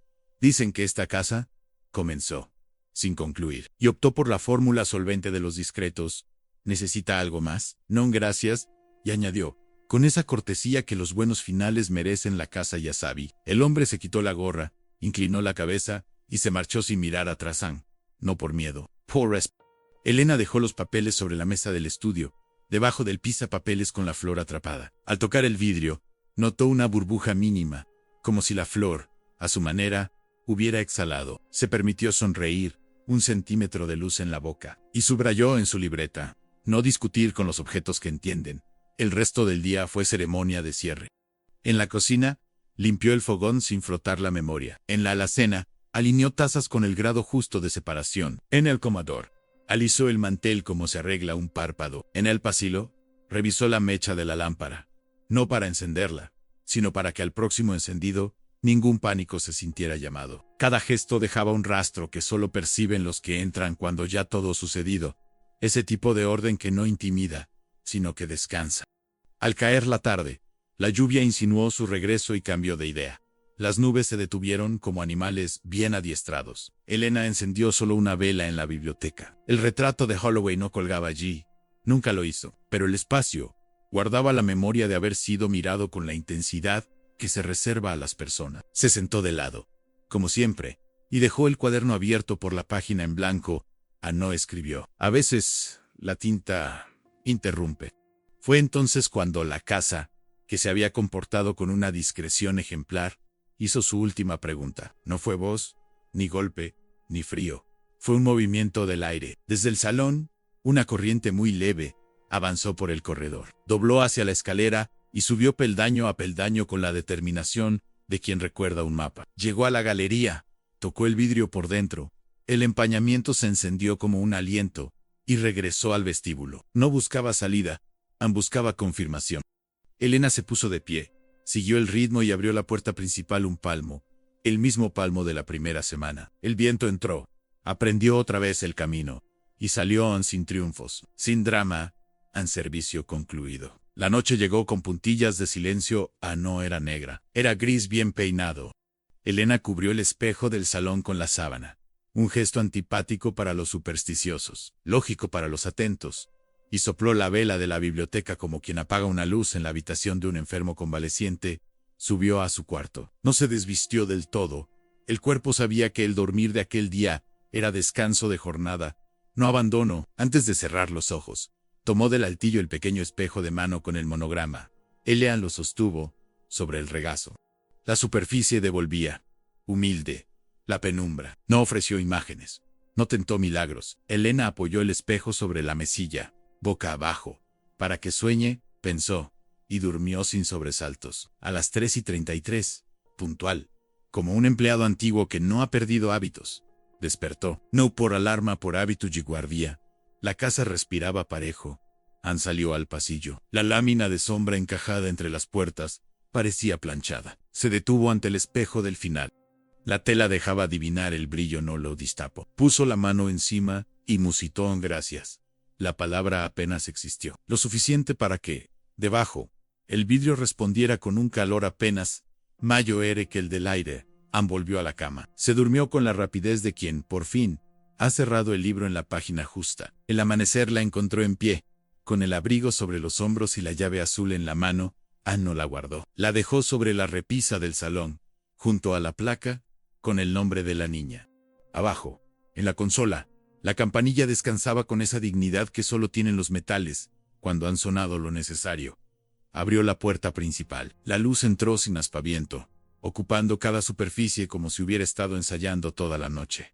Dicen que esta casa, comenzó, sin concluir, y optó por la fórmula solvente de los discretos. ¿Necesita algo más? No, gracias, y añadió, con esa cortesía que los buenos finales merecen la casa Yasabi. El hombre se quitó la gorra, inclinó la cabeza, y se marchó sin mirar atrás. No por miedo, por respeto. Elena dejó los papeles sobre la mesa del estudio, debajo del pisapapeles con la flor atrapada. Al tocar el vidrio, notó una burbuja mínima, como si la flor, a su manera, hubiera exhalado. Se permitió sonreír, 1 centímetro de luz en la boca, y subrayó en su libreta, no discutir con los objetos que entienden. El resto del día fue ceremonia de cierre. En la cocina, limpió el fogón sin frotar la memoria. En la alacena, alineó tazas con el grado justo de separación. En el comedor, alisó el mantel como se arregla un párpado. En el pasillo, revisó la mecha de la lámpara, no para encenderla, sino para que al próximo encendido, ningún pánico se sintiera llamado. Cada gesto dejaba un rastro que solo perciben los que entran cuando ya todo ha sucedido. Ese tipo de orden que no intimida, sino que descansa. Al caer la tarde, la lluvia insinuó su regreso y cambió de idea. Las nubes se detuvieron como animales bien adiestrados. Elena encendió solo una vela en la biblioteca. El retrato de Holloway no colgaba allí. Nunca lo hizo. Pero el espacio guardaba la memoria de haber sido mirado con la intensidad que se reserva a las personas. Se sentó de lado, como siempre, y dejó el cuaderno abierto por la página en blanco. No escribió. A veces, la tinta interrumpe. Fue entonces cuando la casa, que se había comportado con una discreción ejemplar, hizo su última pregunta. No fue voz, ni golpe, ni frío. Fue un movimiento del aire. Desde el salón, una corriente muy leve avanzó por el corredor. Dobló hacia la escalera y subió peldaño a peldaño con la determinación de quien recuerda un mapa. Llegó a la galería, tocó el vidrio por dentro. El empañamiento se encendió como un aliento y regresó al vestíbulo. No buscaba salida, buscaba confirmación. Elena se puso de pie. Siguió el ritmo y abrió la puerta principal un palmo, el mismo palmo de la primera semana. El viento entró, aprendió otra vez el camino, y salió sin triunfos, sin drama, servicio concluido. La noche llegó con puntillas de silencio. No era negra, era gris bien peinado. Elena cubrió el espejo del salón con la sábana, un gesto antipático para los supersticiosos, lógico para los atentos, y sopló la vela de la biblioteca como quien apaga una luz en la habitación de un enfermo convaleciente. Subió a su cuarto. No se desvistió del todo. El cuerpo sabía que el dormir de aquel día era descanso de jornada, no abandono. Antes de cerrar los ojos, tomó del altillo el pequeño espejo de mano con el monograma. Elena lo sostuvo sobre el regazo. La superficie devolvía, humilde, la penumbra. No ofreció imágenes, no tentó milagros. Elena apoyó el espejo sobre la mesilla, boca abajo, para que sueñe, pensó, y durmió sin sobresaltos. A las 3:33, puntual, como un empleado antiguo que no ha perdido hábitos, despertó. No por alarma, por hábito y guardia. La casa respiraba parejo. Salió al pasillo. La lámina de sombra encajada entre las puertas parecía planchada. Se detuvo ante el espejo del final. La tela dejaba adivinar el brillo, no lo destapó. Puso la mano encima y musitó en gracias. La palabra apenas existió. Lo suficiente para que, debajo, el vidrio respondiera con un calor apenas mayor que el del aire. Volvió a la cama. Se durmió con la rapidez de quien, por fin, ha cerrado el libro en la página justa. El amanecer la encontró en pie, con el abrigo sobre los hombros y la llave azul en la mano. No la guardó. La dejó sobre la repisa del salón, junto a la placa, con el nombre de la niña. Abajo, en la consola, la campanilla descansaba con esa dignidad que solo tienen los metales, cuando han sonado lo necesario. Abrió la puerta principal. La luz entró sin aspaviento, ocupando cada superficie como si hubiera estado ensayando toda la noche.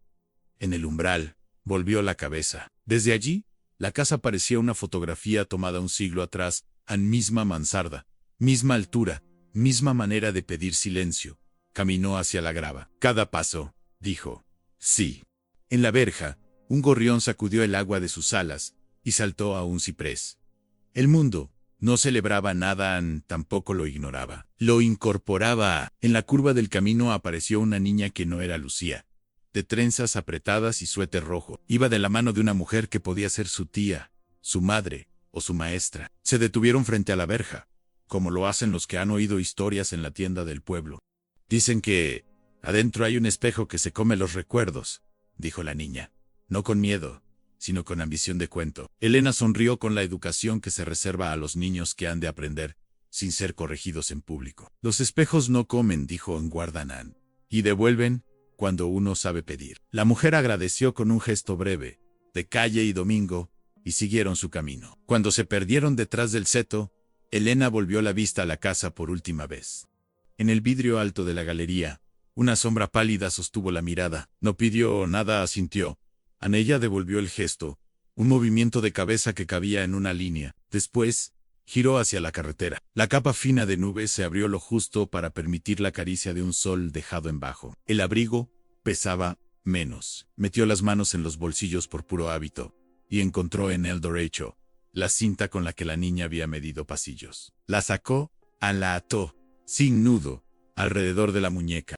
En el umbral, volvió la cabeza. Desde allí, la casa parecía una fotografía tomada un siglo atrás. Misma mansarda, misma altura, misma manera de pedir silencio. Caminó hacia la grava. Cada paso, dijo, sí. En la verja, un gorrión sacudió el agua de sus alas y saltó a un ciprés. El mundo no celebraba nada, tampoco lo ignoraba. Lo incorporaba. En la curva del camino apareció una niña que no era Lucía, de trenzas apretadas y suéter rojo. Iba de la mano de una mujer que podía ser su tía, su madre o su maestra. Se detuvieron frente a la verja, como lo hacen los que han oído historias en la tienda del pueblo. Dicen que adentro hay un espejo que se come los recuerdos, dijo la niña, no con miedo, sino con ambición de cuento. Elena sonrió con la educación que se reserva a los niños que han de aprender, sin ser corregidos en público. Los espejos no comen, dijo en Guardanán, y devuelven cuando uno sabe pedir. La mujer agradeció con un gesto breve, de Calle y Domingo, y siguieron su camino. Cuando se perdieron detrás del seto, Elena volvió la vista a la casa por última vez. En el vidrio alto de la galería, una sombra pálida sostuvo la mirada. No pidió nada, asintió. Ella devolvió el gesto, un movimiento de cabeza que cabía en una línea. Después, giró hacia la carretera. La capa fina de nubes se abrió lo justo para permitir la caricia de un sol dejado en bajo. El abrigo pesaba menos. Metió las manos en los bolsillos por puro hábito y encontró en el derecho la cinta con la que la niña había medido pasillos. La sacó, la ató, sin nudo, alrededor de la muñeca.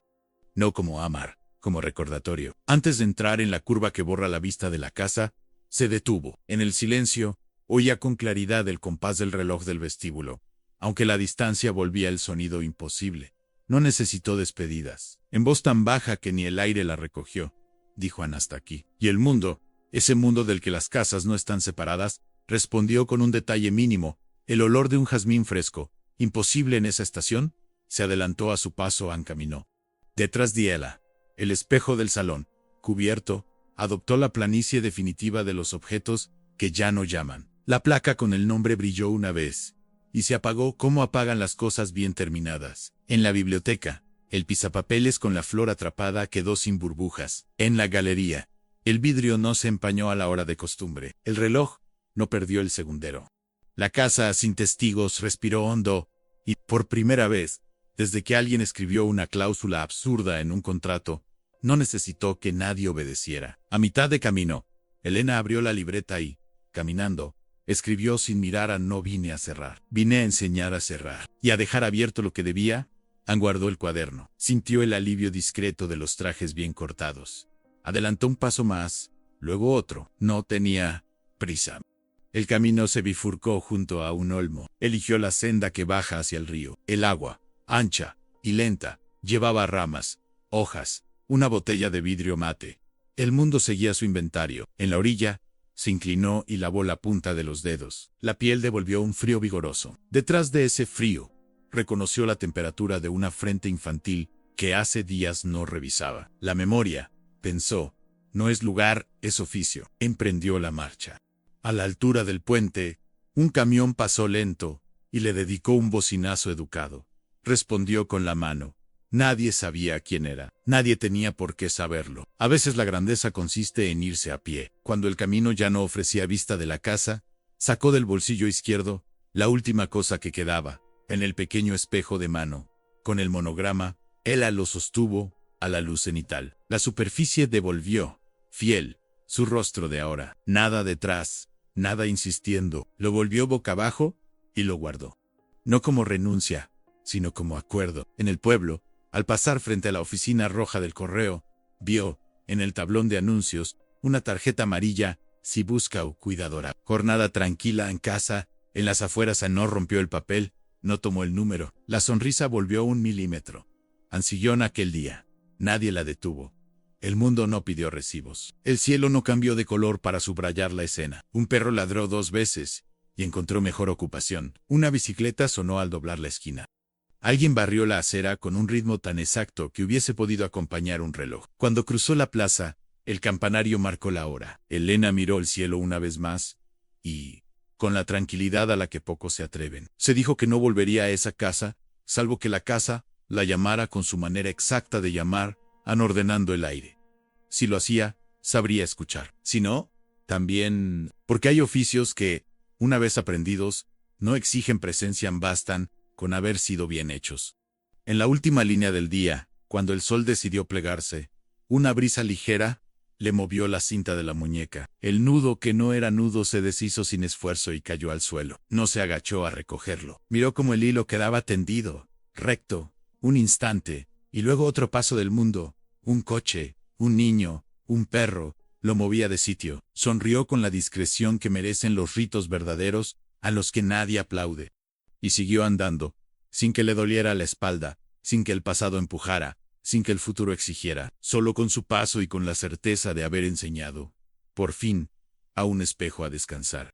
No como amar, como recordatorio. Antes de entrar en la curva que borra la vista de la casa, se detuvo. En el silencio, oía con claridad el compás del reloj del vestíbulo. aunque la distancia volvía el sonido imposible. No necesitó despedidas. En voz tan baja que ni el aire la recogió, dijo Ana hasta aquí. Y el mundo, ese mundo del que las casas no están separadas, respondió con un detalle mínimo, el olor de un jazmín fresco, imposible en esa estación, se adelantó a su paso, encaminó. Detrás de ella, el espejo del salón, cubierto, adoptó la planicie definitiva de los objetos que ya no llaman. La placa con el nombre brilló una vez, y se apagó como apagan las cosas bien terminadas. En la biblioteca, el pisapapeles con la flor atrapada quedó sin burbujas. En la galería, el vidrio no se empañó a la hora de costumbre. El reloj no perdió el segundero. La casa, sin testigos, respiró hondo, y, por primera vez, desde que alguien escribió una cláusula absurda en un contrato, no necesitó que nadie obedeciera. A mitad de camino, Elena abrió la libreta y, caminando, escribió sin mirar a no vine a cerrar. Vine a enseñar a cerrar. Y a dejar abierto lo que debía, guardó el cuaderno. Sintió el alivio discreto de los trajes bien cortados. Adelantó un paso más, luego otro. No tenía prisa. El camino se bifurcó junto a un olmo. Eligió la senda que baja hacia el río. El agua, ancha y lenta, llevaba ramas, hojas, una botella de vidrio mate. El mundo seguía su inventario. En la orilla, se inclinó y lavó la punta de los dedos. La piel devolvió un frío vigoroso. Detrás de ese frío, reconoció la temperatura de una frente infantil que hace días no revisaba. La memoria, pensó, no es lugar, es oficio. Emprendió la marcha. A la altura del puente, un camión pasó lento y le dedicó un bocinazo educado. Respondió con la mano. Nadie sabía quién era. Nadie tenía por qué saberlo. A veces la grandeza consiste en irse a pie. Cuando el camino ya no ofrecía vista de la casa, sacó del bolsillo izquierdo la última cosa que quedaba, en el pequeño espejo de mano, con el monograma. Ella lo sostuvo a la luz cenital. La superficie devolvió, fiel, su rostro de ahora. Nada detrás, nada insistiendo. Lo volvió boca abajo y lo guardó. No como renuncia, sino como acuerdo. En el pueblo, al pasar frente a la oficina roja del correo, vio, en el tablón de anuncios, una tarjeta amarilla, si busca o cuidadora. Jornada tranquila en casa, en las afueras. No rompió el papel, no tomó el número. La sonrisa volvió 1 milímetro. Ansillón aquel día. Nadie la detuvo. El mundo no pidió recibos. El cielo no cambió de color para subrayar la escena. Un perro ladró 2 veces, y encontró mejor ocupación. Una bicicleta sonó al doblar la esquina. Alguien barrió la acera con un ritmo tan exacto que hubiese podido acompañar un reloj. Cuando cruzó la plaza, el campanario marcó la hora. Elena miró el cielo una vez más, y, con la tranquilidad a la que pocos se atreven, se dijo que no volvería a esa casa, salvo que la casa la llamara con su manera exacta de llamar, anordenando el aire. Si lo hacía, sabría escuchar. Si no, también, porque hay oficios que, una vez aprendidos, no exigen presencia, bastan con haber sido bien hechos. En la última línea del día, cuando el sol decidió plegarse, una brisa ligera le movió la cinta de la muñeca. El nudo que no era nudo se deshizo sin esfuerzo y cayó al suelo. No se agachó a recogerlo. Miró cómo el hilo quedaba tendido, recto, un instante, y luego otro paso del mundo, un coche, un niño, un perro, lo movía de sitio. Sonrió con la discreción que merecen los ritos verdaderos, a los que nadie aplaude. Y siguió andando, sin que le doliera la espalda, sin que el pasado empujara, sin que el futuro exigiera, solo con su paso y con la certeza de haber enseñado, por fin, a un espejo a descansar.